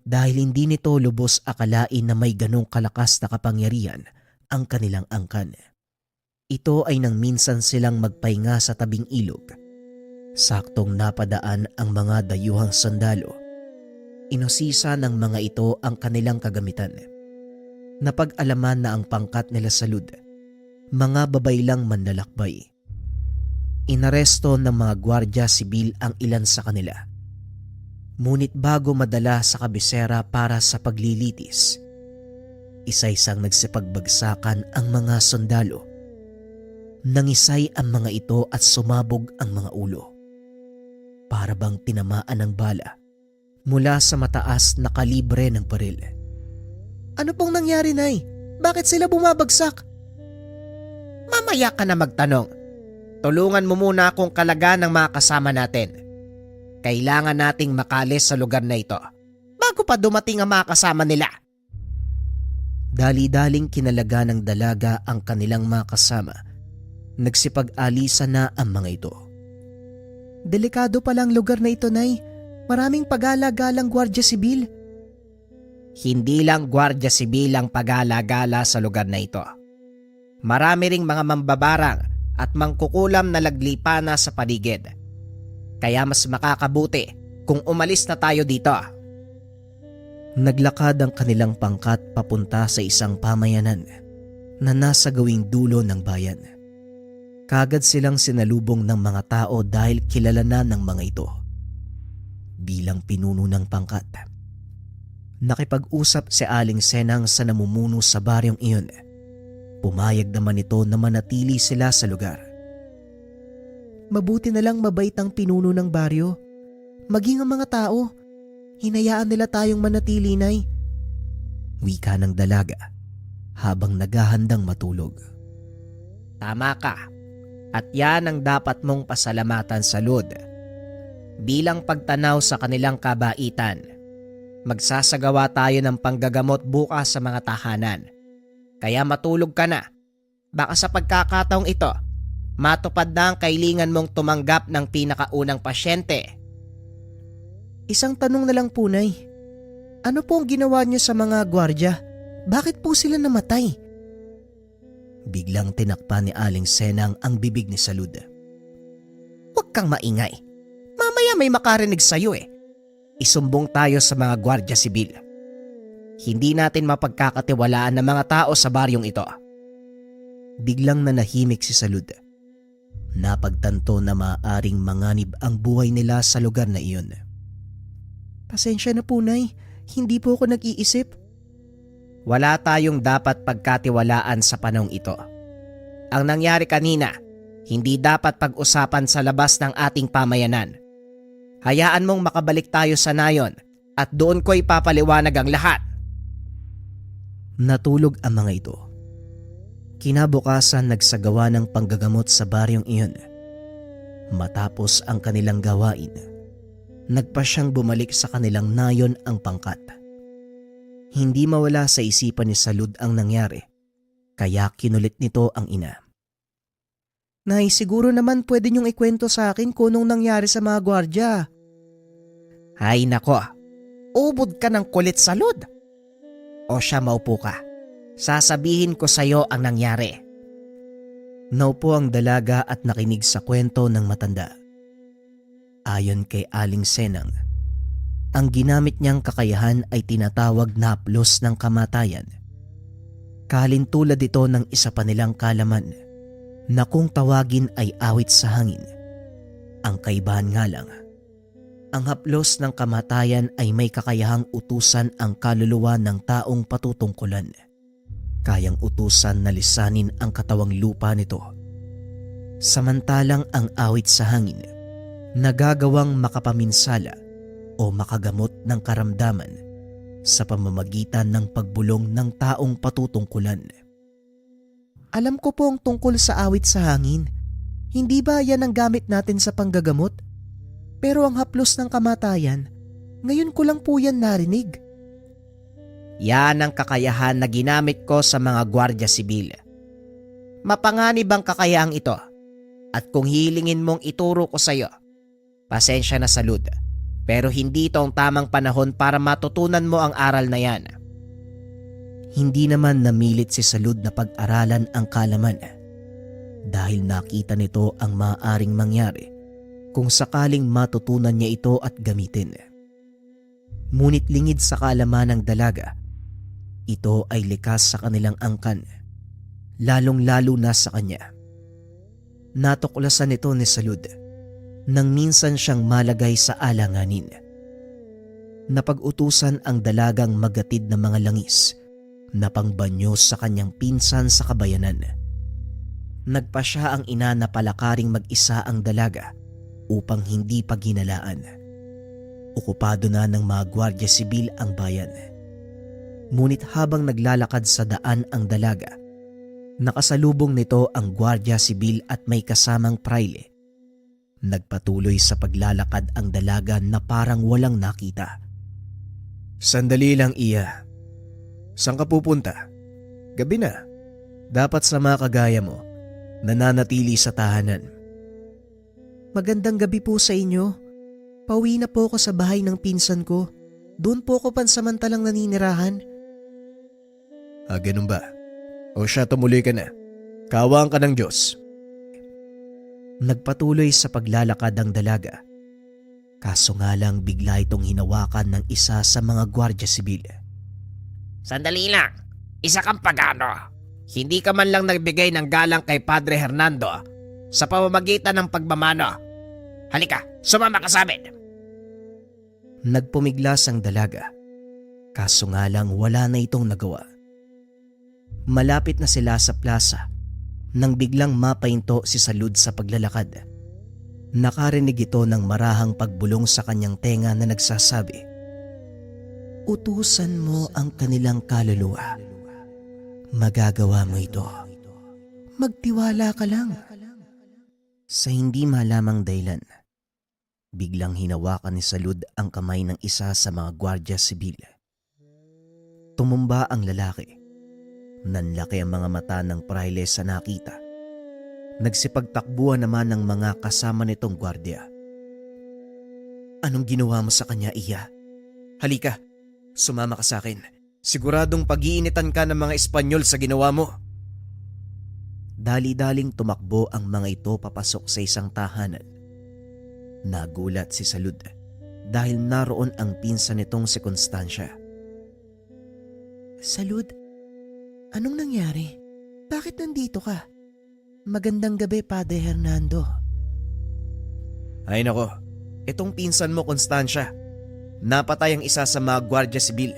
dahil hindi nito lubos akalain na may ganong kalakas na kapangyarihan ang kanilang angkan. Ito ay nang minsan silang magpahinga sa tabing ilog. Saktong napadaan ang mga dayuhang sundalo. Inosisa ng mga ito ang kanilang kagamitan. Napag-alaman na ang pangkat nila Salud, mga babaylang manlalakbay. Inaresto ng mga gwardya sibil ang ilan sa kanila. Ngunit bago madala sa kabisera para sa paglilitis, isa-isang nagsipagbagsakan ang mga sundalo. Nangisay ang mga ito at sumabog ang mga ulo. Para bang tinamaan ng bala mula sa mataas na kalibre ng baril. Ano pong nangyari, Nay? Bakit sila bumabagsak? Mamaya ka na magtanong. Tulungan mo muna akong kalagaan ng mga kasama natin. Kailangan nating makalis sa lugar na ito bago pa dumating ang mga kasama nila. Dali-daling kinalaga ng dalaga ang kanilang mga kasama. Nagsipag-alisa na ang mga ito. Delikado palang lugar na ito, Nay. Maraming pagala-galang gwardya sibil. Hindi lang gwardya sibil ang pagala-gala sa lugar na ito. Marami ring mga mambabarang at mangkukulam na laglipa na sa paligid. Kaya mas makakabuti kung umalis na tayo dito. Naglakad ang kanilang pangkat papunta sa isang pamayanan na nasa gawing dulo ng bayan. Kagad silang sinalubong ng mga tao dahil kilala na ng mga ito. Bilang pinuno ng pangkat, nakipag-usap si Aling Senang sa namumuno sa baryong iyon. Pumayag naman ito na manatili sila sa lugar. Mabuti na lang mabait ang pinuno ng baryo. Maging ang mga tao, hinayaan nila tayong manatili, Nay. Wika ng dalaga habang naghahandang matulog. Tama ka. At yan ang dapat mong pasalamatan, Salud. Bilang pagtanaw sa kanilang kabaitan, magsasagawa tayo ng panggagamot bukas sa mga tahanan. Kaya matulog ka na. Baka sa pagkakataong ito, matupad na ang kailangan mong tumanggap ng pinakaunang pasyente. Isang tanong na lang po, Nay. Ano po ang ginawa niyo sa mga gwardya? Bakit po sila namatay? Biglang tinakpan ni Aling Senang ang bibig ni Salud. Huwag kang maingay. Mamaya may makarinig sa'yo eh. Isumbong tayo sa mga gwardya sibil. Hindi natin mapagkakatiwalaan ng mga tao sa baryong ito. Biglang nanahimik si Salud. Napagtanto na maaaring manganib ang buhay nila sa lugar na iyon. Pasensya na po, Nay. Hindi po ako nag-iisip. Wala tayong dapat pagkatiwalaan sa panahong ito. Ang nangyari kanina, hindi dapat pag-usapan sa labas ng ating pamayanan. Hayaan mong makabalik tayo sa nayon at doon ko ipapaliwanag ang lahat. Natulog ang mga ito. Kinabukasan nagsagawa ng panggagamot sa baryong iyon. Matapos ang kanilang gawain, nagpa siyang bumalik sa kanilang nayon ang pangkat. Hindi mawala sa isipan ni Salud ang nangyari, kaya kinulit nito ang ina. Nay, siguro naman pwede niyong ikwento sa akin kung anong nangyari sa mga gwardya. Ay nako, ubod ka ng kulit, Salud. O siya, maupo ka. Sasabihin ko sa'yo ang nangyari. Naupo ang dalaga at nakinig sa kwento ng matanda. Ayon kay Aling Senang, ang ginamit niyang kakayahan ay tinatawag na haplos ng kamatayan. Kalintulad ito ng isa pa nilang kalaman na kung tawagin ay awit sa hangin. Ang kaibahan nga lang, Ang haplos ng kamatayan ay may kakayahang utusan ang kaluluwa ng taong patutungkulan. Kayang utusan na lisanin ang katawang lupa nito. Samantalang ang awit sa hangin, nagagawang makapaminsala o makagamot ng karamdaman sa pamamagitan ng pagbulong ng taong patutungkulan. Alam ko po ang tungkol sa awit sa hangin. Hindi ba yan ang gamit natin sa panggagamot? Pero ang haplos ng kamatayan, ngayon ko lang po yan narinig. Yan ang kakayahan na ginamit ko sa mga gwardya sibil. Mapanganib ang kakayahang ito. At kung hilingin mong ituro ko sa iyo, pasensya na Salud, pero hindi ito ang tamang panahon para matutunan mo ang aral na yan. Hindi naman namilit si Salud na pag-aralan ang kalaman dahil nakita nito ang maaaring mangyari kung sakaling matutunan niya ito at gamitin. Ngunit lingid sa kaalaman ng dalaga, ito ay likas sa kanilang angkan, lalong-lalo na sa kanya. Natuklasan ito ni Salud nang minsan siyang malagay sa alanganin. Napag-utusan ang dalagang magatid ng mga langis na pangbanyo sa kanyang pinsan sa kabayanan. Nagpa siya ang ina na palakaring mag-isa ang dalaga upang hindi paghinalaan. Okupado na ng mga gwardya sibil ang bayan. Ngunit habang naglalakad sa daan ang dalaga, nakasalubong nito ang gwardya sibil at may kasamang praile. Nagpatuloy sa paglalakad ang dalaga na parang walang nakita. Sandali lang, Iya. Saan ka pupunta? Gabi na. Dapat sa mga kagaya mo, nananatili sa tahanan. Magandang gabi po sa inyo. Pauwi na po ako sa bahay ng pinsan ko. Doon po ako pansamantalang naninirahan. Ganun ba? O siya, tumuloy ka na. Kawaan ka ng Diyos. Nagpatuloy sa paglalakad ang dalaga. Kaso nga lang bigla itong hinawakan ng isa sa mga gwardya sibil. Sandali lang, isa kang pagano. Hindi ka man lang nagbigay ng galang kay Padre Hernando sa pamamagitan ng pagmamano. Halika, sumama ka sa amin. Nagpumiglas ang dalaga. Kaso nga lang wala na itong nagawa. Malapit na sila sa plaza nang biglang mapahinto si Salud sa paglalakad. Nakarinig ito ng marahang pagbulong sa kanyang tenga na nagsasabi, "Utusan mo ang kanilang kaluluwa. Magagawa mo ito. Magtiwala ka lang." Sa hindi malamang dahilan, biglang hinawakan ni Salud ang kamay ng isa sa mga gwardya sibil. Tumumba ang lalaki. Nanlaki ang mga mata ng praile sa nakita. Nagsipagtakbuhan naman ng mga kasama nitong gwardya. "Anong ginawa mo sa kanya, Iya? Halika, sumama ka sa akin. Siguradong pag-iinitan ka ng mga Espanyol sa ginawa mo." Dali-daling tumakbo ang mga ito papasok sa isang tahanan. Nagulat si Salud dahil naroon ang pinsan nitong si Constancia. "Salud, anong nangyari? Bakit nandito ka? Magandang gabi, Padre Hernando." Ay nako, itong pinsan mo, Constancia. Napatay ang isa sa mga gwardya sibil.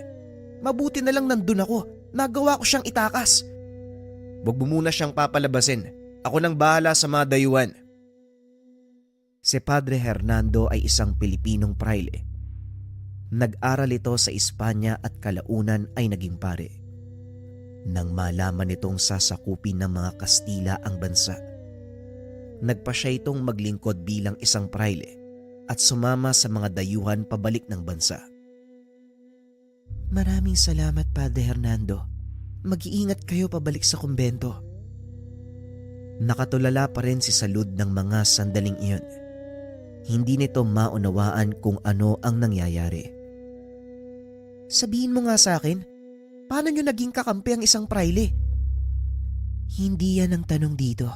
Mabuti na lang nandun ako. Nagawa ko siyang itakas. Huwag mo muna siyang papalabasin. Ako nang bahala sa mga dayuhan. Si Padre Hernando ay isang Pilipinong praile. Nag-aral ito sa Espanya at kalaunan ay naging pare. Nang malaman nitong sasakupin ng mga Kastila ang bansa, nagpa siya itong maglingkod bilang isang praile at sumama sa mga dayuhan pabalik ng bansa. "Maraming salamat, Padre Hernando. Mag-iingat kayo pabalik sa kumbento." Nakatulala pa rin si Salud ng mga sandaling iyon. Hindi nito maunawaan kung ano ang nangyayari. "Sabihin mo nga sa akin, paano nyo naging kakampi ang isang praile?" "Hindi yan ang tanong dito.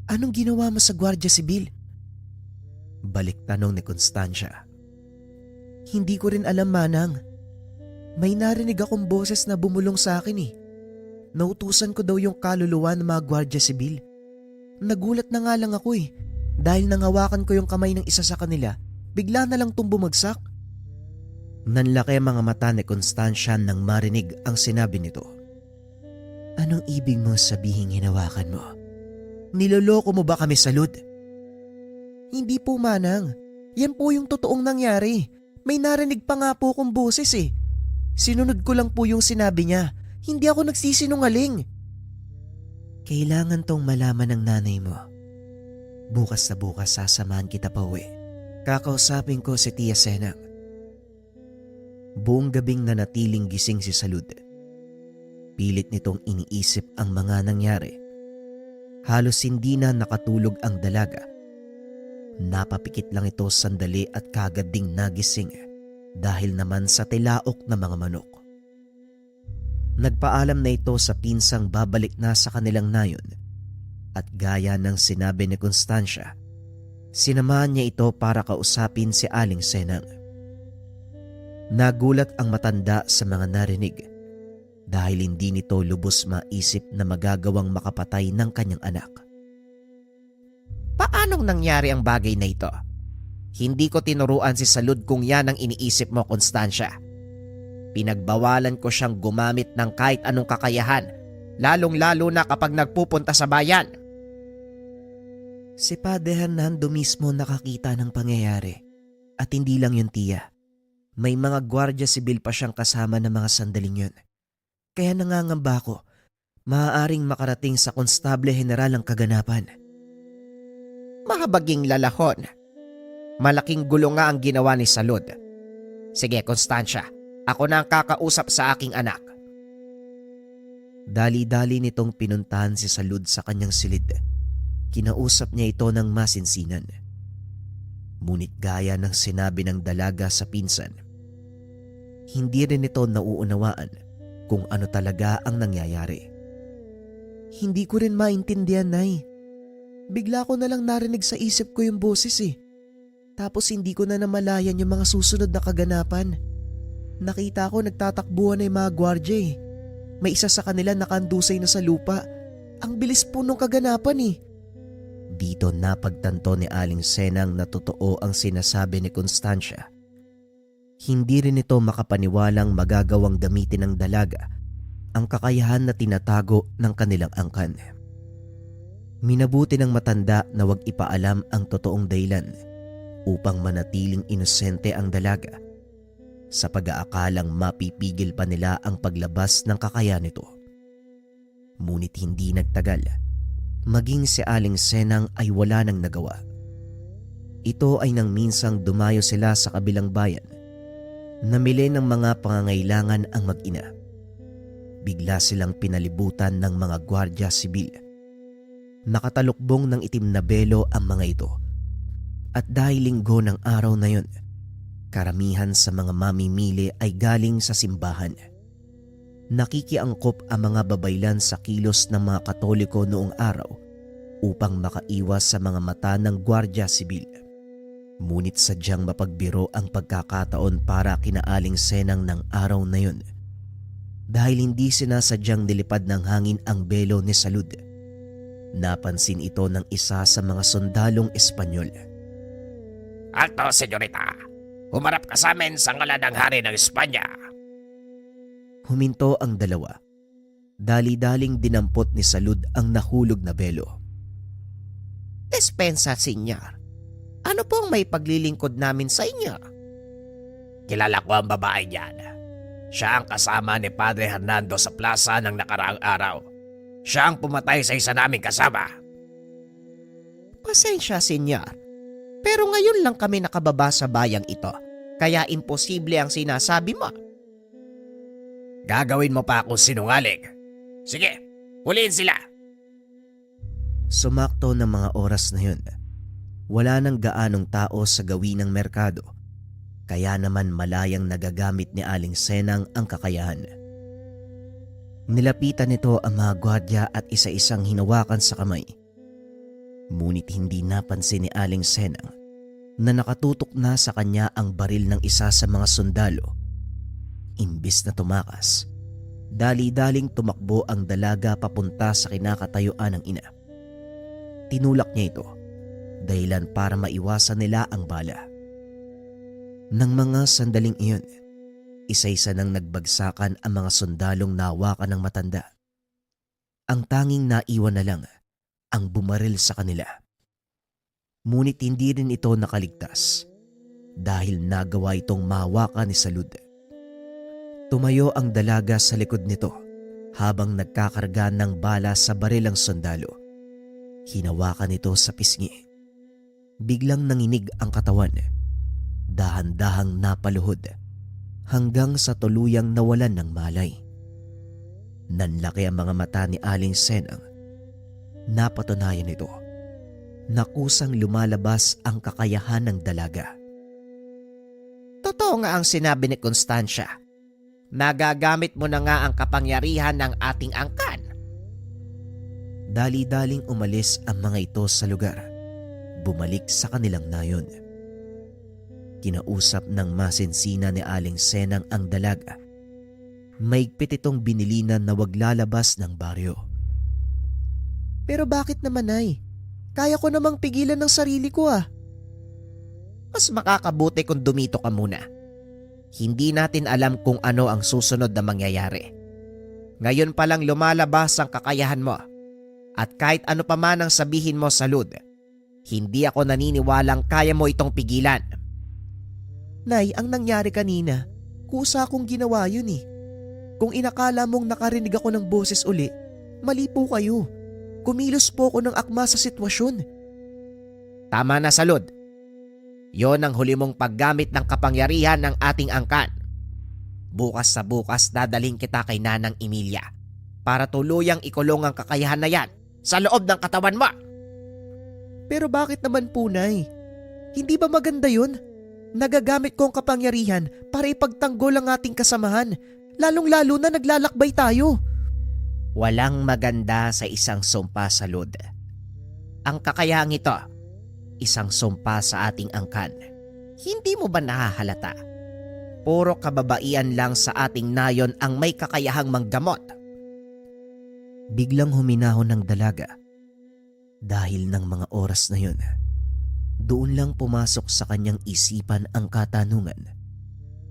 Anong ginawa mo sa gwardya sibil?" Balik tanong ni Constancia. "Hindi ko rin alam, Manang. May narinig akong boses na bumulong sa akin eh. Nautusan ko daw yung kaluluwa ng mga gwardya sibil. Nagulat na nga lang ako eh, dahil nangawakan ko yung kamay ng isa sa kanila bigla na lang tong bumagsak. Nanlaki ang mga mata ni Constancia nang marinig ang sinabi nito. Anong ibig mo sabihing hinawakan mo? Niloloko mo ba kami, Salud? Hindi po, Manang. Yan po yung totoong nangyari. May narinig pa nga po akong boses eh. Sinunod ko lang po yung sinabi niya. Hindi ako nagsisinungaling. Kailangan tong malaman ng nanay mo. Bukas na bukas sasamahan kita pa uwi. Kakausapin ko si Tia Senang. Buong gabing nanatiling gising si Salud. Pilit nitong iniisip ang mga nangyari. Halos hindi na nakatulog ang dalaga. Napapikit lang ito sandali at kagad ding nagising dahil naman sa tilaok na mga manok. Nagpaalam na ito sa pinsang babalik na sa kanilang nayon at gaya ng sinabi ni Constancia, sinamahan niya ito para kausapin si Aling Senang. Nagulat ang matanda sa mga narinig dahil hindi nito lubos maisip na magagawang makapatay ng kanyang anak. Paanong nangyari ang bagay na ito? Hindi ko tinuruan si Salud kung yan ang iniisip mo, Constancia. Pinagbawalan ko siyang gumamit ng kahit anong kakayahan, lalong-lalo na kapag nagpupunta sa bayan. Si Padre Hernando mismo nakakita ng pangyayari at hindi lang yun, Tia. May mga gwardiya sibil pa siyang kasama ng mga sandaling yun. Kaya nangangamba ako, maaaring makarating sa Konstable General ang kaganapan. Mahabaging lalahon. Malaking gulo nga ang ginawa ni Salud. Sige, Constancia, ako na ang kakausap sa aking anak. Dali-dali nitong pinuntahan si Salud sa kanyang silid. Kinausap niya ito ng masinsinan. Ngunit gaya ng sinabi ng dalaga sa pinsan, hindi rin ito nauunawaan kung ano talaga ang nangyayari. Hindi ko rin maintindihan, Nay. Bigla ko na lang narinig sa isip ko yung boses eh. Tapos hindi ko na namalayan yung mga susunod na kaganapan. Nakita ko nagtatakbuhan na yung mga gwardya eh. May isa sa kanila nakandusay na sa lupa. Ang bilis po nung kaganapan eh. Dito napagtanto ni Aling Senang na totoo ang sinasabi ni Constancia. Hindi rin ito makapaniwalang magagawang gamitin ng dalaga ang kakayahan na tinatago ng kanilang angkan. Minabuti ng matanda na wag ipaalam ang totoong dahilan upang manatiling inosente ang dalaga sa pag-aakalang mapipigil pa nila ang paglabas ng kakayahan nito. Ngunit hindi nagtagal. Maging si Aling Senang ay wala nang nagawa. Ito ay nang minsang dumayo sila sa kabilang bayan. Namili ng mga pangangailangan ang mag-ina. Bigla silang pinalibutan ng mga gwardya sibil. Nakatalukbong ng itim na belo ang mga ito. At dahil linggo ng araw na yun, karamihan sa mga mamimili ay galing sa simbahan. Nakikiangkop ang mga babaylan sa kilos ng mga Katoliko noong araw upang makaiwas sa mga mata ng gwardya sibil. Ngunit sadyang mapagbiro ang pagkakataon para kina Aling Senang ng araw na yun. Dahil hindi sinasadyang nilipad ng hangin ang belo ni Salud. Napansin ito ng isa sa mga sundalong Espanyol. Alto, senyorita. Humarap ka sa amin sa ngalan ng hari ng Espanya. Huminto ang dalawa. Dali-daling dinampot ni Salud ang nahulog na belo. Despensa, senyor. Ano pong may paglilingkod namin sa inyo? Kilala ko ang babae niyan. Siya ang kasama ni Padre Hernando sa plaza ng nakaraang araw. Siya ang pumatay sa isa naming kasama. Pasensya, senyor. Pero ngayon lang kami nakababa sa bayang ito. Kaya imposible ang sinasabi mo. Gagawin mo pa akong sinungaling. Sige, huliin sila. Sumakto ng mga oras na yun. Wala nang gaanong tao sa gawin ng merkado. Kaya naman malayang nagagamit ni Aling Senang ang kakayahan. Nilapitan nito ang mga gwardiya at isa-isang hinawakan sa kamay. Ngunit hindi napansin ni Aling Senang na nakatutok na sa kanya ang baril ng isa sa mga sundalo. Imbis na tumakas, dali-daling tumakbo ang dalaga papunta sa kinakatayuan ng ina. Tinulak niya ito, dahilan para maiwasan nila ang bala. Nang mga sandaling iyon, isa-isa nang nagbagsakan ang mga sundalong nahawakan ng matanda. Ang tanging naiwan na lang ang bumaril sa kanila. Ngunit hindi rin ito nakaligtas dahil nagawa itong mahawakan ni Salud. Tumayo ang dalaga sa likod nito habang nagkakarga ng bala sa baril ang sundalo. Hinawakan ito sa pisngi. Biglang nanginig ang katawan. Dahan-dahang napaluhod hanggang sa tuluyang nawalan ng malay. Nanlaki ang mga mata ni Aling Senang. Napatunayan ito na kusang lumalabas ang kakayahan ng dalaga. Totoo nga ang sinabi ni Constancia. Nagagamit mo na nga ang kapangyarihan ng ating angkan. Dali-daling umalis ang mga ito sa lugar. Bumalik sa kanilang nayon. Kinausap ng masinsina ni Aling Senang ang dalaga. Maigpit itong binilinan na wag lalabas ng baryo. Pero bakit naman, Nay? Kaya ko namang pigilan ng sarili ko ah. Mas makakabuti kung dumito ka muna. Hindi natin alam kung ano ang susunod na mangyayari. Ngayon pa lang lumalabas ang kakayahan mo. At kahit ano pa man ang sabihin mo, Salud, hindi ako naniniwalang kaya mo itong pigilan. Nay, ang nangyari kanina, kusa kong ginawa yun eh. Kung inakala mong nakarinig ako ng boses uli, mali po kayo. Kumilos po ako ng akma sa sitwasyon. Tama na, Salud. Yon ang huli mong paggamit ng kapangyarihan ng ating angkan. Bukas sa bukas dadaling kita kay Nanang Emilia para tuluyang ikulong ang kakayahan na yan sa loob ng katawan mo. Pero bakit naman po, Nay? Hindi ba maganda yun? Nagagamit ko ang kapangyarihan para ipagtanggol ang ating kasamahan, lalong-lalo na naglalakbay tayo. Walang maganda sa isang sumpa, Salud. Ang kakayahang ito, isang sumpa sa ating angkan. Hindi mo ba nahahalata? Puro kababaian lang sa ating nayon ang may kakayahang manggamot. Biglang huminahon ng dalaga. Dahil ng mga oras na yun, doon lang pumasok sa kanyang isipan ang katanungan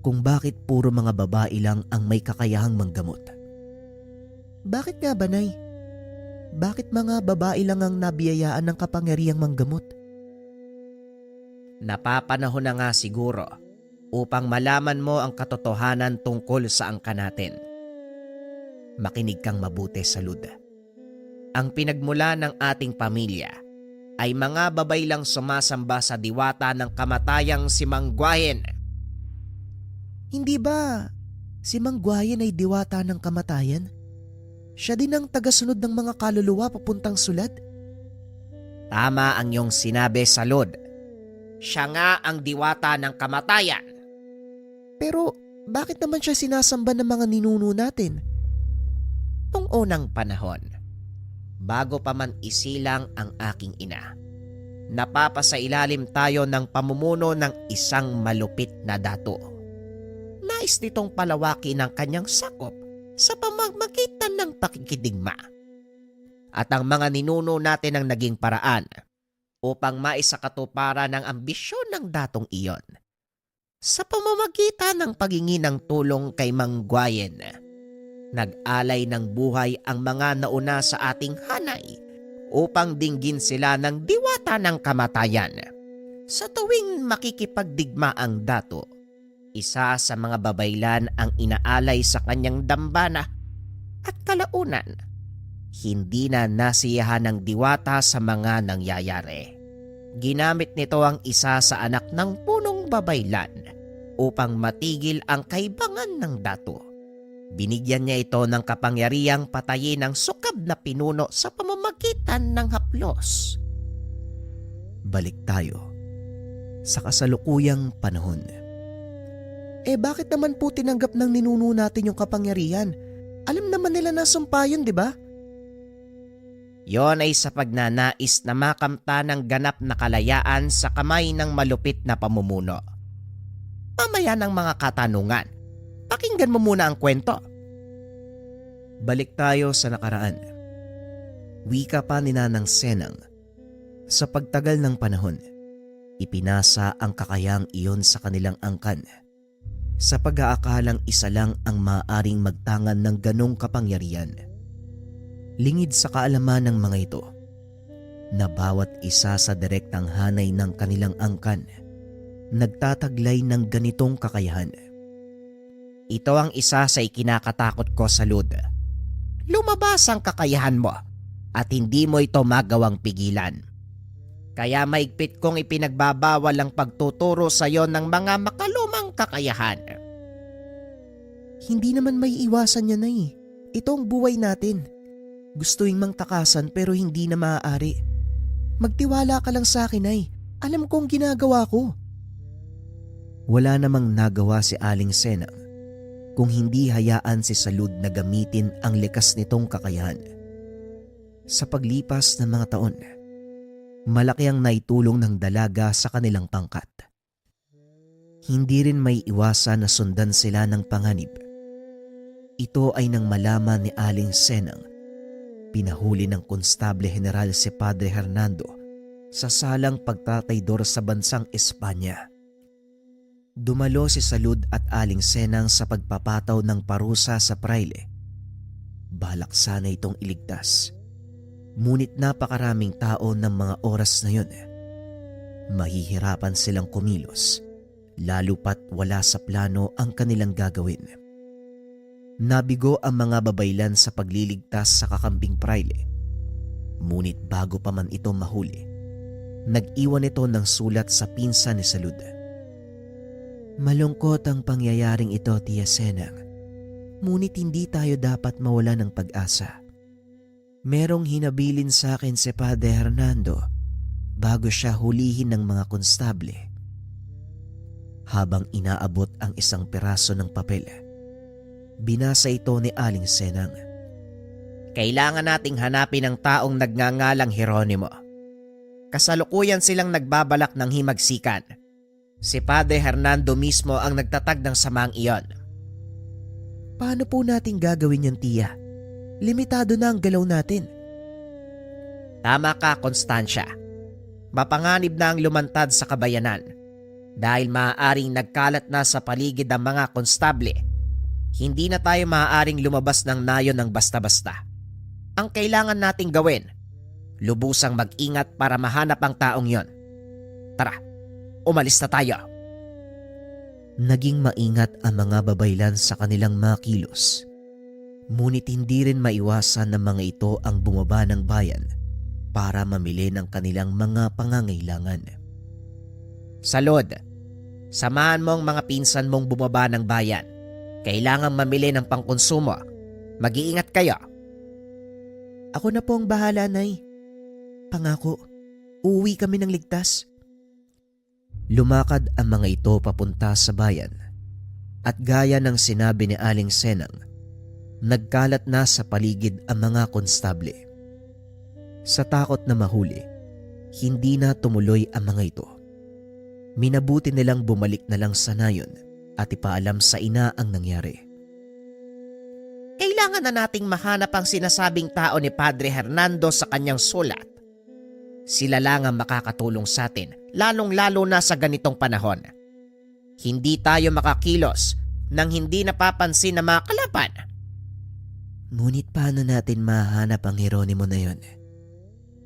kung bakit puro mga babae lang ang may kakayahang manggamot. Bakit nga ba, Nay? Bakit mga babae lang ang nabiyayaan ng kapangyarihang manggamot? Napapanahon na nga siguro upang malaman mo ang katotohanan tungkol sa angkan natin. Makinig kang mabuti, Salud. Ang pinagmula ng ating pamilya ay mga babay lang sumasamba sa diwata ng kamatayang si Mangguayen. Hindi ba si Mangguayen ay diwata ng kamatayan? Siya din ang tagasunod ng mga kaluluwa papuntang sulad? Tama ang iyong sinabi, Salud. Siya nga ang diwata ng kamatayan. Pero bakit naman siya sinasamba ng mga ninuno natin? Noong unang panahon, bago pa man isilang ang aking ina, napapasailalim tayo ng pamumuno ng isang malupit na dato. Nais nitong palawakin ang kanyang sakop sa pamamagitan ng pakikidigma. At ang mga ninuno natin ang naging paraan upang maisakatuparan ang ambisyon ng datong iyon sa pamamagitan ng paghingi ng tulong kay Mangguayen. Nag-alay ng buhay ang mga nauna sa ating hanay upang dinggin sila ng diwata ng kamatayan. Sa tuwing makikipagdigma ang dato, isa sa mga babaylan ang inaalay sa kanyang dambana at kalaunan, hindi na nasiyahan ng diwata sa mga nangyayari. Ginamit nito ang isa sa anak ng punong babaylan upang matigil ang kaibangan ng dato. Binigyan niya ito ng kapangyarihang patayin ang sukab na pinuno sa pamamagitan ng haplos. Balik tayo sa kasalukuyang panahon. Bakit naman po tinanggap ng ninuno natin yung kapangyarihan? Alam naman nila na sumpa yun, di ba? Yon ay sa pagnanais na makamta ng ganap na kalayaan sa kamay ng malupit na pamumuno. Mamaya ng mga katanungan, pakinggan mo muna ang kwento. Balik tayo sa nakaraan. Wika pa ni Nanang Senang. Sa pagtagal ng panahon, Ipinasa ang kakayahang iyon sa kanilang angkan sa pag-aakalang isa lang ang maaaring magtangan ng ganong kapangyarihan. Lingid sa kaalaman ng mga ito na bawat isa sa direktang hanay ng kanilang angkan nagtataglay ng ganitong kakayahan. Ito ang isa sa ikinakatakot ko, Salud. Lumabas ang kakayahan mo at hindi mo ito magawang pigilan. Kaya maigpit kong ipinagbabawal ang pagtuturo sa iyo ng mga makalumang kakayahan. Hindi naman may iwasan yan, Nay. Ito ang buhay natin. Gustuin mang takasan pero hindi na maaari. Magtiwala ka lang sa akin, Nay. Alam kong ginagawa ko. Wala namang nagawa si Aling Senang kung hindi hayaan si Salud na gamitin ang likas nitong kakayahan. Sa paglipas ng mga taon, malaki ang naitulong ng dalaga sa kanilang pangkat. Hindi rin may iwasan na sundan sila ng panganib. Ito ay nang malaman ni Aling Senang, pinahuli ng Konstable General si Padre Hernando sa salang pagtataydor sa bansang Espanya. Dumalo si Salud at Aling Senang sa pagpapataw ng parusa sa praile. Balak sana itong iligtas. Ngunit napakaraming tao ng mga oras na yun. Mahihirapan silang kumilos, lalo pat wala sa plano ang kanilang gagawin. Nabigo ang mga babaylan sa pagliligtas sa kakambing praile. Ngunit bago pa man ito mahuli, nag-iwan ito ng sulat sa pinsan ni Salud. Malungkot ang pangyayaring ito, Tia Senang. Ngunit hindi tayo dapat mawala ng pag-asa. Merong hinabilin sa akin si Padre Hernando bago siya hulihin ng mga konstable. Habang inaabot ang isang piraso ng papel, binasa ito ni Aling Senang. Kailangan nating hanapin ang taong nagngangalang Jeronimo. Kasalukuyan silang nagbabalak ng himagsikan. Si Padre Hernando mismo ang nagtatag ng samang iyon. Paano po natin gagawin yan, Tia? Limitado na ang galaw natin. Tama ka, Constancia. Mapanganib na ang lumantad sa kabayanan dahil maaaring nagkalat na sa paligid ang mga konstable. Hindi na tayo maaaring lumabas ng nayon ng basta-basta. Ang kailangan nating gawin, lubusang mag-ingat para mahanap ang taong yon. Tara, umalis na tayo. Naging maingat ang mga babaylan sa kanilang mga kilos. Ngunit hindi rin maiwasan ng mga ito ang bumaba ng bayan para mamili ng kanilang mga pangangailangan. Salud, samahan mo ang mga pinsan mong bumaba ng bayan. Kailangan mamili ng pangkonsumo. Mag-iingat kayo. Ako na po ang bahala, Nay. Pangako, uuwi kami ng ligtas. Lumakad ang mga ito papunta sa bayan at gaya ng sinabi ni Aling Senang, nagkalat na sa paligid ang mga konstable. Sa takot na mahuli, hindi na tumuloy ang mga ito. Minabuti nilang bumalik na lang sa nayon at ipaalam sa ina ang nangyari. Kailangan na nating mahanap ang sinasabing tao ni Padre Hernando sa kanyang sulat. Sila lang ang makakatulong sa atin, lalong-lalo na sa ganitong panahon. Hindi tayo makakilos nang hindi napapansin ng mga kalaban. Ngunit paano natin mahanap ang Jeronimo na yon?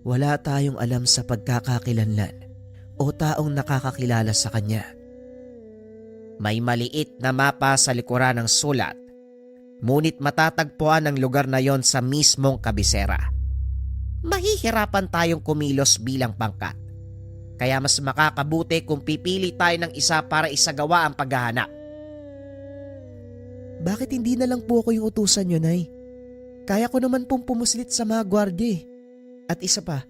Wala tayong alam sa pagkakakilanlan o taong nakakakilala sa kanya. May maliit na mapa sa likuran ng sulat, ngunit matatagpuan ang lugar na yon sa mismong kabisera. Mahihirapan tayong kumilos bilang pangkat. Kaya mas makakabuti kung pipili tayo ng isa para isagawa ang paghahanap. Bakit hindi na lang po ako yung utusan nyo, Nay? Kaya ko naman pong pumuslit sa mga gwardya. At isa pa,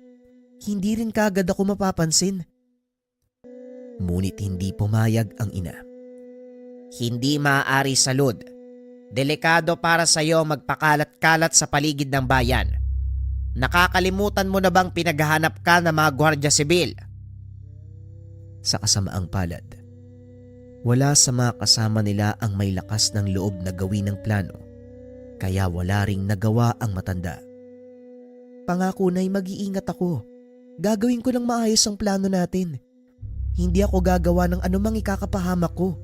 hindi rin kagad ako mapapansin. Ngunit hindi pumayag ang ina. Hindi maaari, Salud. Delikado para sa iyo magpakalat-kalat sa paligid ng bayan. Nakakalimutan mo na bang pinaghahanap ka ng mga gwardya sibil? Sa kasamaang palad, wala sa mga kasama nila ang may lakas ng loob na gawin ng plano, kaya wala ring nagawa ang matanda. Pangako na'y mag-iingat ako. Gagawin ko lang maayos ang plano natin. Hindi ako gagawa ng anumang ikakapahamak ko.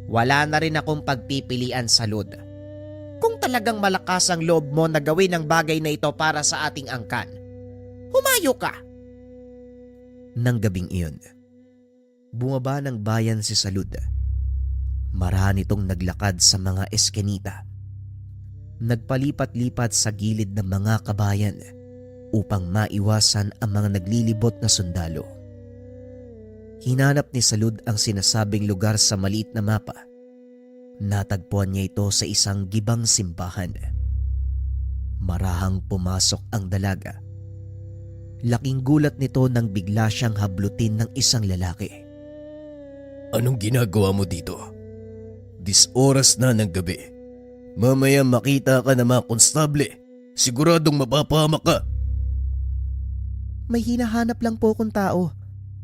Wala na rin akong pagpipilian, Salud. Kung talagang malakas ang loob mo na gawin ang bagay na ito para sa ating angkan, humayo ka! Nang gabing iyon, bumaba ng bayan si Salud. Marami itong naglakad sa mga eskenita. Nagpalipat-lipat sa gilid ng mga kabayan upang maiwasan ang mga naglilibot na sundalo. Hinanap ni Salud ang sinasabing lugar sa maliit na mapa. Natagpuan niya ito sa isang gibang simbahan. Marahang pumasok ang dalaga. Laking gulat nito nang bigla siyang hablutin ng isang lalaki. Anong ginagawa mo dito? Oras na ng gabi. Mamaya makita ka ng mga konstable. Siguradong mapapahamak ka. May hinahanap lang po akong tao.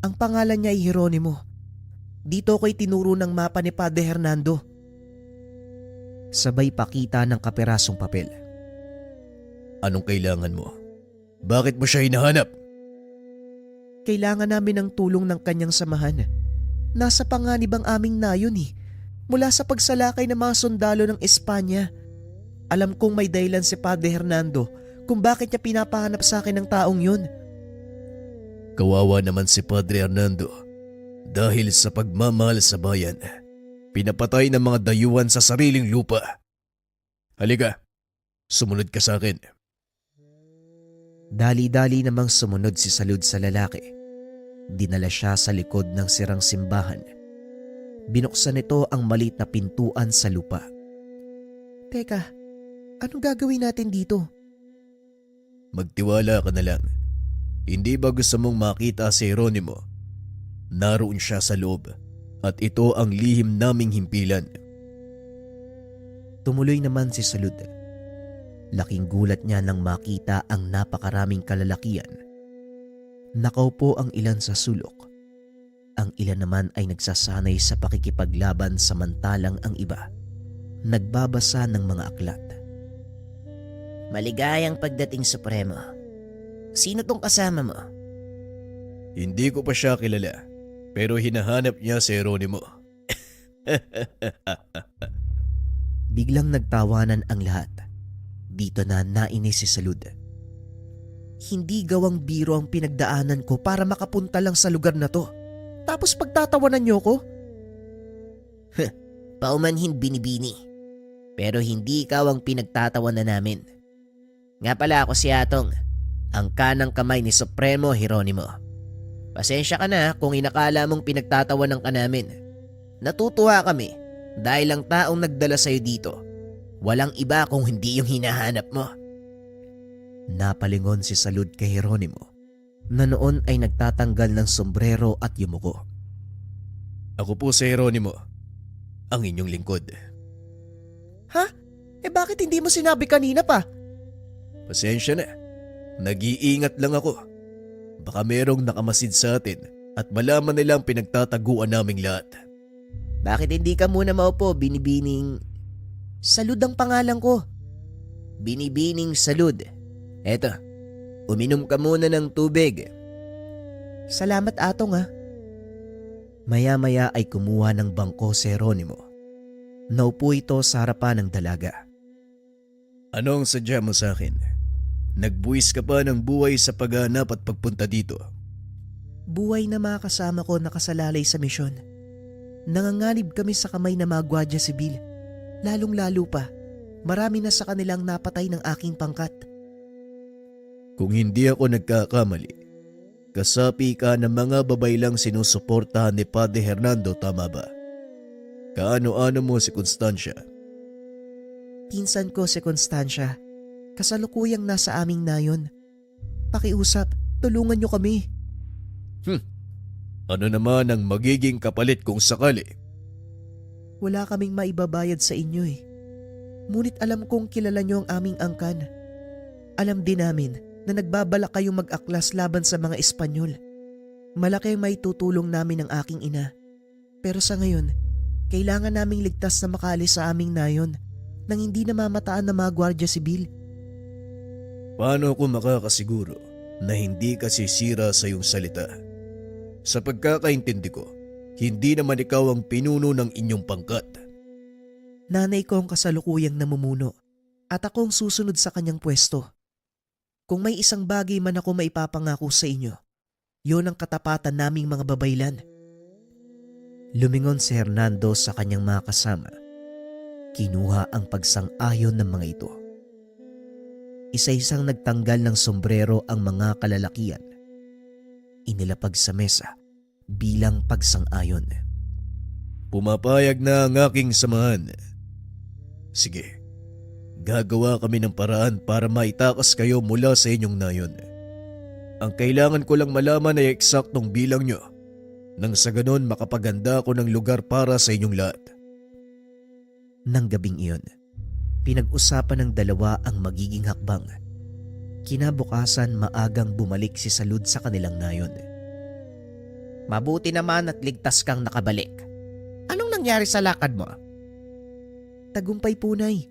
Ang pangalan niya ay Jeronimo. Dito ko'y tinuro ng mapa ni Padre Hernando. Sabay pakita ng kaperasong papel. Anong kailangan mo? Bakit mo siya hinahanap? Kailangan namin ng tulong ng kanyang samahan. Nasa panganib ang aming nayon eh. Mula sa pagsalakay ng mga sundalo ng Espanya. Alam kong may dahilan si Padre Hernando kung bakit niya pinapahanap sa akin ng taong yun. Kawawa naman si Padre Hernando. Dahil sa pagmamahal sa bayan, pinapatay ng mga dayuhan sa sariling lupa. Halika, sumunod ka sa akin. Dali-dali namang sumunod si Salud sa lalaki. Dinala siya sa likod ng sirang simbahan. Binuksan nito ang maliit na pintuan sa lupa. Teka, anong gagawin natin dito? Magtiwala ka na lang. Hindi ba gusto mong makita si Jeronimo? Naroon siya sa loob at ito ang lihim naming himpilan. Tumuloy naman si Salud. Laking gulat niya nang makita ang napakaraming kalalakian. Nakaupo ang ilan sa sulok. Ang ilan naman ay nagsasanay sa pakikipaglaban samantalang ang iba nagbabasa ng mga aklat. Maligayang pagdating, Supremo. Sino tong kasama mo? Hindi ko pa siya kilala, pero hinahanap niya si Jeronimo. Biglang nagtawanan ang lahat. Dito na nainis si Salud. Hindi gawang biro ang pinagdaanan ko para makapunta lang sa lugar na to. Tapos pagtatawanan niyo ko? Paumanhin binibini. Pero hindi ikaw ang pinagtatawanan namin. Nga pala ako si Atong, ang kanang kamay ni Supremo Jeronimo. Pasensya ka na kung inakala mong pinagtatawanan ka namin. Natutuwa kami dahil ang taong nagdala sa'yo dito, walang iba kung hindi yung hinahanap mo. Napalingon si Salud kay Jeronimo na noon ay nagtatanggal ng sombrero at yumuko. Ako po si Jeronimo, ang inyong lingkod. Ha? Bakit hindi mo sinabi kanina pa? Pasensya na, nag-iingat lang ako. Baka merong nakamasid sa atin at malaman nilang pinagtataguan naming lahat. Bakit hindi ka muna maupo, Binibining? Salud ang pangalan ko. Binibining Salud. Eto, uminom ka muna ng tubig. Salamat Atong ha. Maya-maya ay kumuha ng bangko si Jeronimo. Naupo ito sa harapan ng dalaga. Anong sadya mo sa akin? Nagbuwis ka pa ng buhay sa paghanap at pagpunta dito. Buhay na mga kasama ko nakasalalay sa misyon. Nanganganib kami sa kamay ng mga gwardiya sibil. Lalong-lalo pa, marami na sa kanilang napatay ng aking pangkat. Kung hindi ako nagkakamali, kasapi ka ng mga babaylang sinusuportahan ni Padre Hernando, tama ba? Kaano-ano mo si Constancia? Pinsan ko si Constancia. Kasalukuyang nasa aming nayon. Pakiusap, tulungan niyo kami. Ano naman ang magiging kapalit kung sakali? Wala kaming maibabayad sa inyo eh. Ngunit alam kong kilala niyo ang aming angkan. Alam din namin na nagbabalak kayong mag-aklas laban sa mga Espanyol. Malaki ang maitutulong namin ng aking ina. Pero sa ngayon, kailangan naming ligtas na makaalis sa aming nayon nang hindi namamataan ng mga gwardiya sibil. Paano ako makakasiguro na hindi ka sisira sa iyong salita? Sa pagkakaintindi ko, hindi naman ikaw ang pinuno ng inyong pangkat. Nanay ko ang kasalukuyang namumuno at ako ang susunod sa kanyang pwesto. Kung may isang bagay man ako maipapangako sa inyo, yon ang katapatan naming mga babaylan. Lumingon si Hernando sa kanyang mga kasama. Kinuha ang pagsang-ayon ng mga ito. Isa-isang nagtanggal ng sombrero ang mga kalalakian. Inilapag sa mesa bilang pagsang-ayon. Pumapayag na ang aking samahan. Sige, gagawa kami ng paraan para maitakas kayo mula sa inyong nayon. Ang kailangan ko lang malaman ay eksaktong bilang nyo, nang sa ganon makapaganda ko ng lugar para sa inyong lahat. Nang gabing iyon, pinag-usapan ng dalawa ang magiging hakbang. Kinabukasan maagang bumalik si Salud sa kanilang nayon. Mabuti naman at ligtas kang nakabalik. Anong nangyari sa lakad mo? Tagumpay po, Nay.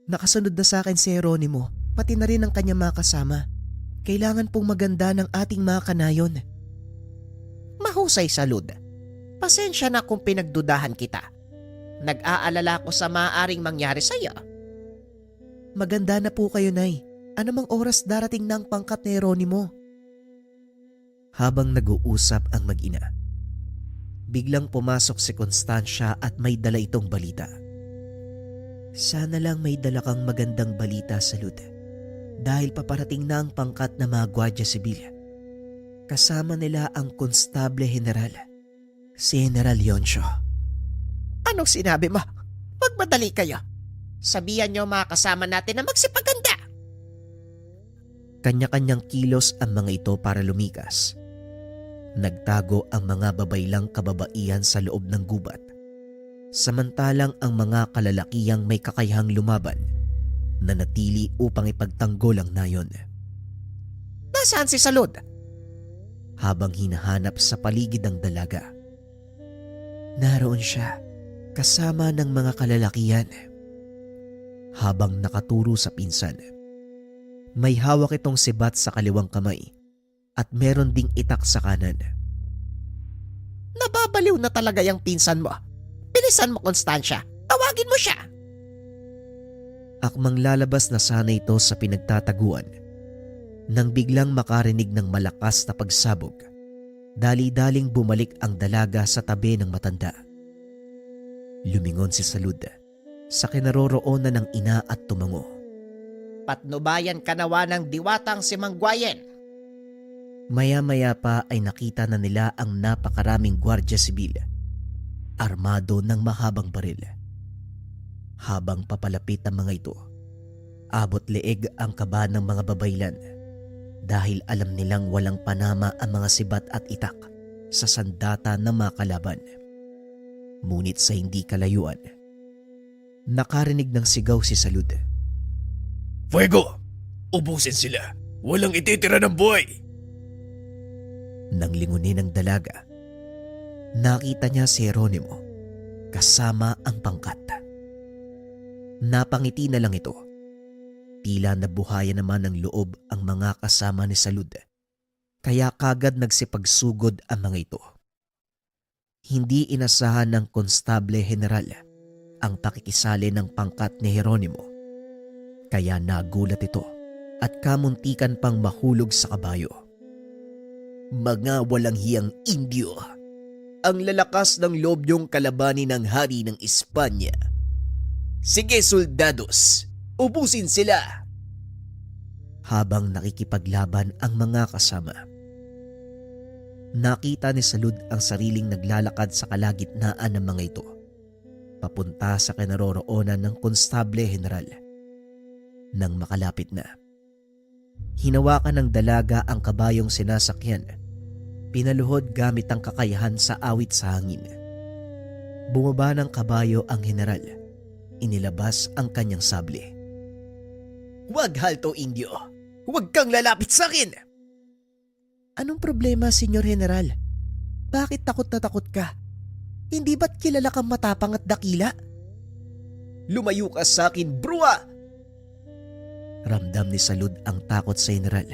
Nakasunod na sa akin si Jeronimo, pati na rin ang kanyang mga kasama. Kailangan pong maganda ng ating mga kanayon. Mahusay, Salud. Pasensya na kung pinagdudahan kita. Nag-aalala ko sa maaaring mangyari sa iyo. Maganda na po kayo, Nay. Anumang oras darating na ang pangkat ni Jeronimo. Habang nag-uusap ang mag-ina, biglang pumasok si Constancia at may dala itong balita. Sana lang may dala kang magandang balita, Salud. Dahil paparating na ang pangkat na mga Gwardiya Sibil. Kasama nila ang Konstable General, si General Leoncio. Anong sinabi mo? Magmadali kayo. Sabihan niyo mga kasama natin na magsipaganda. Kanya-kanyang kilos ang mga ito para lumikas. Nagtago ang mga babaylang kababaihan sa loob ng gubat. Samantalang ang mga kalalakiyang may kakayahang lumaban nanatili upang ipagtanggol ang nayon. Nasaan si Salud? Habang hinahanap sa paligid ang dalaga, naroon siya kasama ng mga kalalakihan. Habang nakaturo sa pinsan, may hawak itong sibat sa kaliwang kamay at meron ding itak sa kanan. Nababaliw na talaga yung pinsan mo. Bilisan mo, Constancia. Tawagin mo siya. Akmang lalabas na sana ito sa pinagtataguan nang biglang makarinig ng malakas na pagsabog. Dali-daling bumalik ang dalaga sa tabi ng matanda. Lumingon si Salud sa kinaroroonan ng ina at tumango. Patnubayan ka nawa ng diwatang si Mangguayen. Maya-maya pa ay nakita na nila ang napakaraming Gwardiya Sibil, armado ng mahabang baril. Habang papalapit ang mga ito, abot leeg ang kaba ng mga babaylan dahil alam nilang walang panama ang mga sibat at itak sa sandata ng mga kalaban. Ngunit sa hindi kalayuan, nakarinig ng sigaw si Salud. Fuego! Ubusin sila! Walang ititira ng buhay! Nang lingunin ng dalaga, nakita niya si Jeronimo kasama ang pangkat. Napangiti na lang ito. Tila nabuhayan naman ng loob ang mga kasama ni Salud, kaya kagad nagsipagsugod ang mga ito. Hindi inasahan ng Konstable General ang pakikisali ng pangkat ni Jeronimo, kaya nagulat ito at kamuntikan pang mahulog sa kabayo. Mga walang hiyang Indio, ang lalakas ng loob niyong kalabanin ng hari ng Espanya. Sige, soldados, ubusin sila! Habang nakikipaglaban ang mga kasama, nakita ni Salud ang sariling naglalakad sa kalagitnaan ng mga ito, papunta sa kinaroroonan ng Konstable General. Nang makalapit na, hinawakan ng dalaga ang kabayong sinasakyan, pinaluhod gamit ang kakayahan sa awit sa hangin. Bumaba ng kabayo ang general, inilabas ang kanyang sable. Huwag halto, Indio! Huwag kang lalapit sa akin! Anong problema, Senyor General? Bakit takot na takot ka? Hindi ba't kilala kang matapang at dakila? Lumayo ka sa akin, bruwa! Ramdam ni Salud ang takot sa general,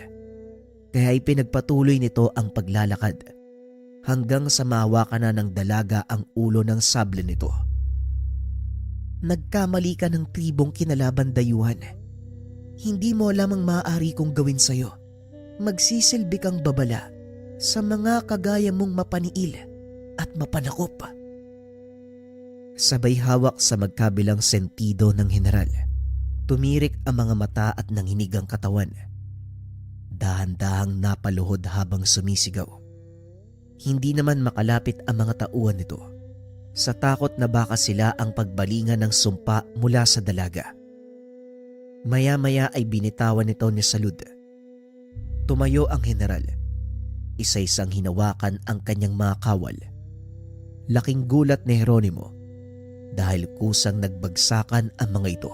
kaya ipinagpatuloy nito ang paglalakad hanggang sa mahawakan na ng dalaga ang ulo ng sable nito. Nagkamali ka ng tribong kinalaban, dayuhan. Hindi mo alam ang maaari kong gawin sa'yo. Magsisilbi kang babala sa mga kagaya mong mapaniil at mapanakop. Sabay hawak sa magkabilang sentido ng general. Tumirik ang mga mata at nanginig ang katawan. Dahan-dahang napaluhod habang sumisigaw. Hindi naman makalapit ang mga tauhan nito sa takot na baka sila ang pagbalingan ng sumpa mula sa dalaga. Maya-maya ay binitawan nito ni Salud. Tumayo ang general. Isa-isang hinawakan ang kanyang mga kawal. Laking gulat ni Jeronimo dahil kusang nagbagsakan ang mga ito.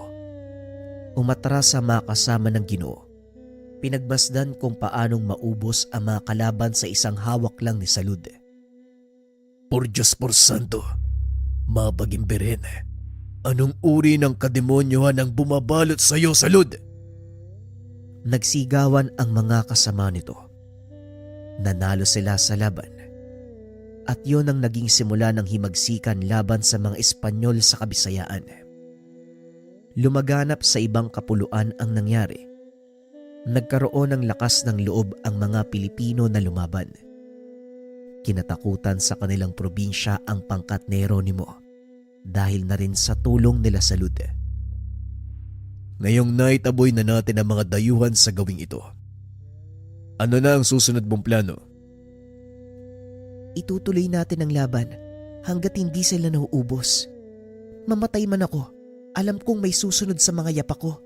Umatras sa mga kasama ng Ginoo. Pinagmasdan kung paanong maubos ang mga kalaban sa isang hawak lang ni Salud. Por Diyos por Santo, mabagimberin. Anong uri ng kademonyohan ang bumabalot sa iyo, Salud? Nagsigawan ang mga kasama nito. Nanalo sila sa laban. At yun ang naging simula ng himagsikan laban sa mga Espanyol sa Kabisayaan. Lumaganap sa ibang kapuluan ang nangyari. Nagkaroon ng lakas ng loob ang mga Pilipino na lumaban. Kinatakutan sa kanilang probinsya ang pangkat ni Jeronimo dahil na rin sa tulong nila Salud. Ngayong naitaboy na natin ang mga dayuhan sa gawing ito. Ano na ang susunod mong plano? Itutuloy natin ang laban hanggat hindi sila nauubos. Mamatay man ako, alam kong may susunod sa mga yapak ko.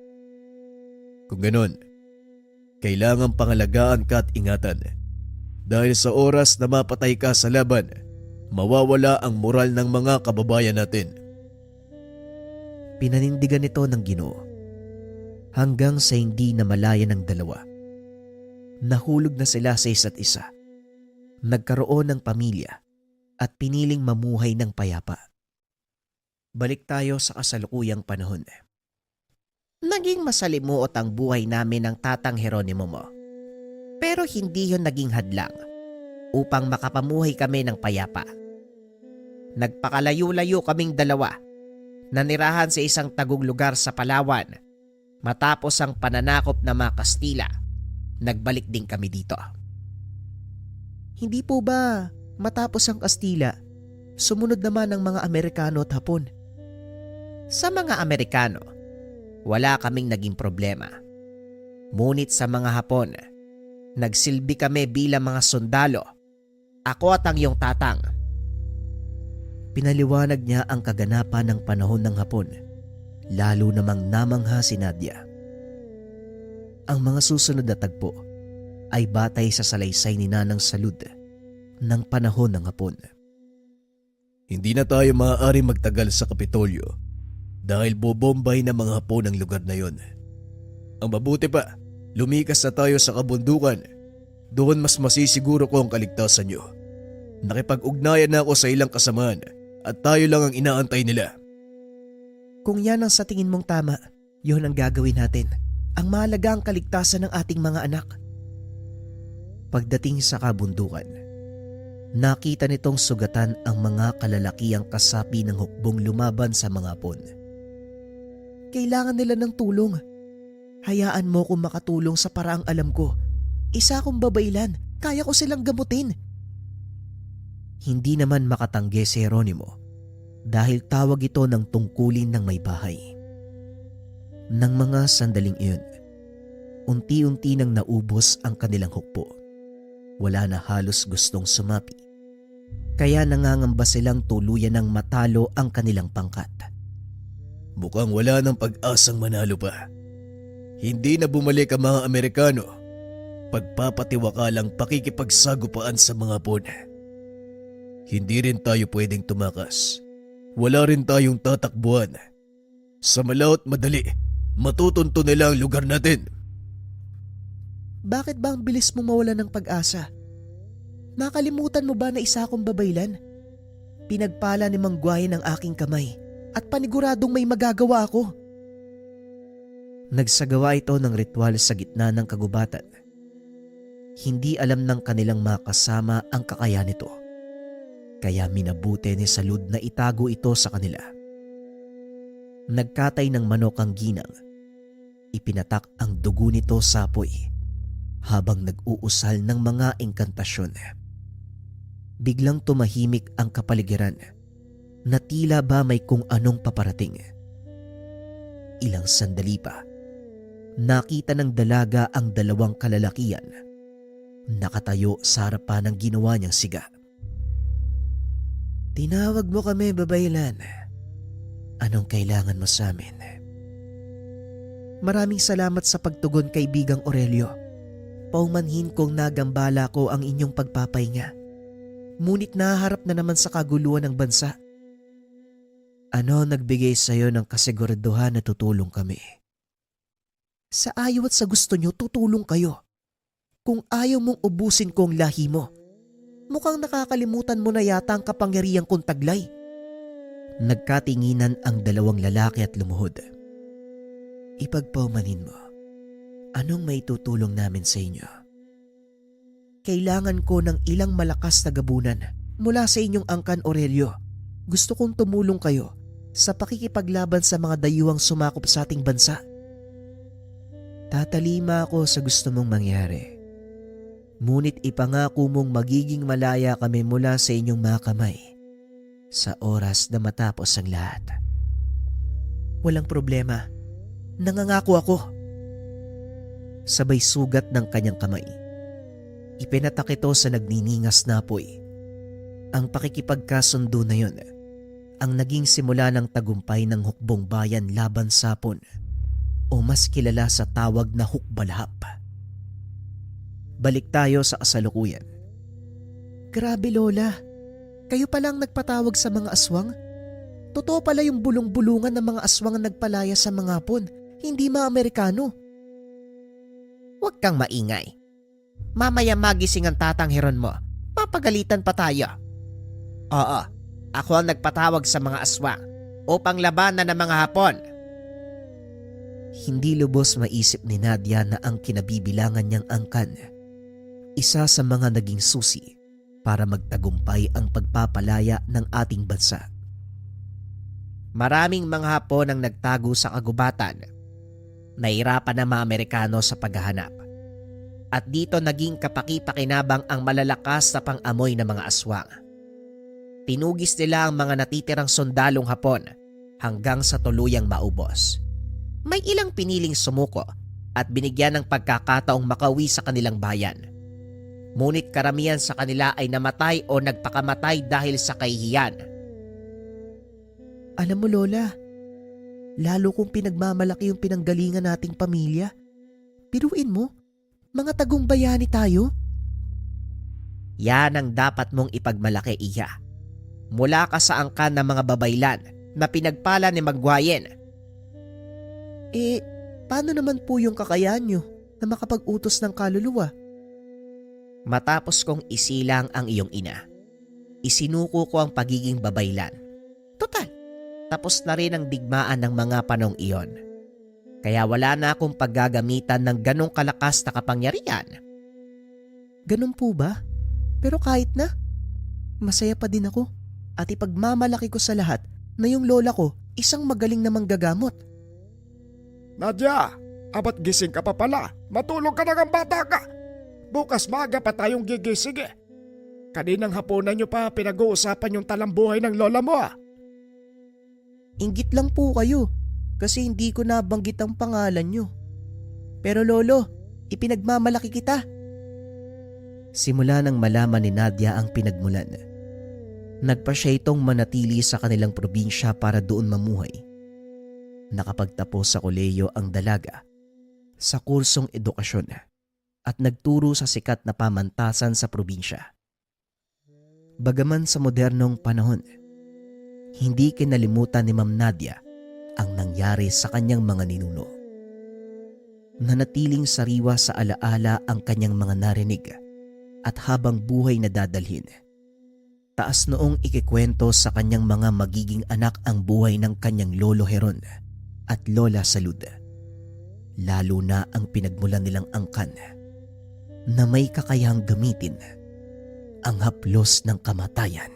Kung ganon, kailangan pangalagaan ka at ingatan. Dahil sa oras na mapatay ka sa laban, mawawala ang moral ng mga kababayan natin. Pinanindigan nito ng Ginoo hanggang sa hindi na malaya ng dalawa. Nahulog na sila sa isa't isa. Nagkaroon ng pamilya at piniling mamuhay ng payapa. Balik tayo sa kasalukuyang panahon. Naging masalimuot ang buhay namin ng tatang Jeronimo mo. Pero hindi yun naging hadlang upang makapamuhay kami ng payapa. Nagpakalayo-layo kaming dalawa. Nanirahan sa isang tagong lugar sa Palawan. Matapos ang pananakop ng mga Kastila, nagbalik din kami dito. Hindi po ba matapos ang Kastila, sumunod naman ang mga Amerikano at Hapon? Sa mga Amerikano, wala kaming naging problema. Ngunit sa mga Hapon, nagsilbi kami bilang mga sundalo. Ako at ang iyong tatang. Pinaliwanag niya ang kaganapan ng panahon ng Hapon. Lalo namang namangha si Nadia. Ang mga susunod na tagpo ay batay sa salaysay ni Nanang Salud ng panahon ng Hapon. Hindi na tayo maaari magtagal sa Kapitolyo dahil bobombay ng mga Hapon ang lugar na yon. Ang mabuti pa, lumikas na tayo sa kabundukan. Doon mas masisiguro ko ang kaligtasan nyo. Nakipag-ugnayan na ako sa ilang kasamaan at tayo lang ang inaantay nila. Kung yan ang sa tingin mong tama, yun ang gagawin natin. Ang mahalaga ang kaligtasan ng ating mga anak. Pagdating sa kabundukan, nakita nitong sugatan ang mga kalalakiang kasapi ng hukbong lumaban sa mga Hapon. Kailangan nila ng tulong. Hayaan mo kung makatulong sa paraang alam ko. Isa akong babaylan, kaya ko silang gamutin. Hindi naman makatanggi si Jeronimo dahil tawag ito ng tungkulin ng may bahay. Nang mga sandaling iyon, unti-unti nang naubos ang kanilang hukbo. Wala na halos gustong sumapi. Kaya nangangamba silang tuluyan ng matalo ang kanilang pangkat. Mukhang wala ng pag-asang manalo pa. Hindi na bumalik ang mga Amerikano. Pagpapatiwakalang pakikipagsagupaan sa mga Hapon. Hindi rin tayo pwedeng tumakas. Wala rin tayong tatakbuhan. Sa malaot madali, matutunto nila ang lugar natin. Bakit ba ang bilis mo mawala ng pag-asa? Nakalimutan mo ba na isa akong babaylan? Pinagpala ni Mang Guay ng aking kamay at paniguradong may magagawa ako. Nagsagawa ito ng ritual sa gitna ng kagubatan. Hindi alam ng kanilang mga kasama ang kakayahan nito. Kaya minabuti ni Salud na itago ito sa kanila. Nagkatay ng manok ang ginang. Ipinatak ang dugo nito sa apoy habang nag-uusal ng mga engkantasyon. Biglang tumahimik ang kapaligiran na tila ba may kung anong paparating. Ilang sandali pa, nakita ng dalaga ang dalawang kalalakian nakatayo sa harapan ng ginawa niyang siga. "Tinawag mo kami, babaylan. Anong kailangan mo sa amin?" "Maraming salamat sa pagtugon, kaibigang Aurelio. Paumanhin kong nagambala ko ang inyong pagpapahinga. Ngunit naharap na naman sa kaguluhan ng bansa." "Ano nagbigay sa iyo ng kasiguraduhan na tutulong kami?" "Sa ayaw at sa gusto nyo, tutulong kayo. Kung ayaw mong ubusin ko ang lahi mo, mukhang nakakalimutan mo na yata ang kapangyarihang kong taglay." Nagkatinginan ang dalawang lalaki at lumuhod. "Ipagpaumanhin mo. Anong may tutulong namin sa inyo?" "Kailangan ko ng ilang malakas na gabunan mula sa inyong angkan, Aurelio. Gusto kong tumulong kayo sa pakikipaglaban sa mga dayuhang sumakop sa ating bansa." "Tatalima ako sa gusto mong mangyari. Ngunit ipangako mong magiging malaya kami mula sa inyong mga kamay sa oras na matapos ang lahat." "Walang problema. Nangangako ako." Sabay sugat ng kanyang kamay, ipinatak ito sa nagniningas na apoy. Ang pakikipagkasundo na yun ang naging simula ng tagumpay ng hukbong bayan laban sa Hapon, o mas kilala sa tawag na hukbalhap. Balik tayo sa kasalukuyan. "Grabe, Lola. Kayo palang nagpatawag sa mga aswang? Totoo pala yung bulong-bulungan ng mga aswang ang nagpalaya sa mga Hapon, hindi mga Amerikano." Huwag kang maingay. Mamaya magising ang tatanghiron mo. Papagalitan pa tayo. Oo, ako ang nagpatawag sa mga aswang upang labanan ng mga Hapon. Hindi lubos maisip ni Nadia na ang kinabibilangan niyang angkan, isa sa mga naging susi para magtagumpay ang pagpapalaya ng ating bansa. Maraming mga Hapon ang nagtago sa kagubatan. Nahirapan ang mga Amerikano sa paghahanap. At dito naging kapaki-pakinabang ang malalakas na pang-amoy ng mga aswang. Tinugis nila ang mga natitirang sundalong Hapon hanggang sa tuluyang maubos. May ilang piniling sumuko at binigyan ng pagkakataong makauwi sa kanilang bayan. Ngunit karamihan sa kanila ay namatay o nagpakamatay dahil sa kahihiyan. "Alam mo, Lola, lalo kong pinagmamalaki yung pinanggalingan nating pamilya. Biruin mo, mga tagong bayani tayo." Yan ang dapat mong ipagmalaki, Iya. Mula ka sa angkan ng mga babaylan na pinagpala ni Magwayen. Paano naman po yung kakayahan nyo na makapag-utos ng kaluluwa? Matapos kong isilang ang iyong ina, isinuko ko ang pagiging babaylan. Total, tapos na rin ang digmaan ng mga panong iyon. Kaya wala na akong paggagamitan ng ganong kalakas na kapangyarihan. Ganun po ba? Pero kahit na, masaya pa din ako at ipagmamalaki ko sa lahat na yung lola ko isang magaling na manggagamot. Nadia, abat gising ka pa pala. Matulog ka na ng bata ka. Bukas maaga pa tayong gigising eh. Kaninang hapunan nyo pa pinag-uusapan yung talambuhay ng lola mo ah. Inggit lang po kayo kasi hindi ko nabanggit ang pangalan nyo. Pero lolo, ipinagmamalaki kita. Simula nang malaman ni Nadia ang pinagmulan, nagpa siya itong manatili sa kanilang probinsya para doon mamuhay. Nakapagtapos sa kolehiyo ang dalaga sa kursong edukasyon at nagturo sa sikat na pamantasan sa probinsya. Bagaman sa modernong panahon, hindi kinalimutan ni Ma'am Nadia ang nangyari sa kanyang mga ninuno. Nanatiling sariwa sa alaala ang kanyang mga narinig at habang buhay na dadalhin. Taas noong ikikwento sa kanyang mga magiging anak ang buhay ng kanyang lolo Heron at lola Salud. Lalo na ang pinagmulan nilang angkan na may kakayahang gamitin ang haplos ng kamatayan.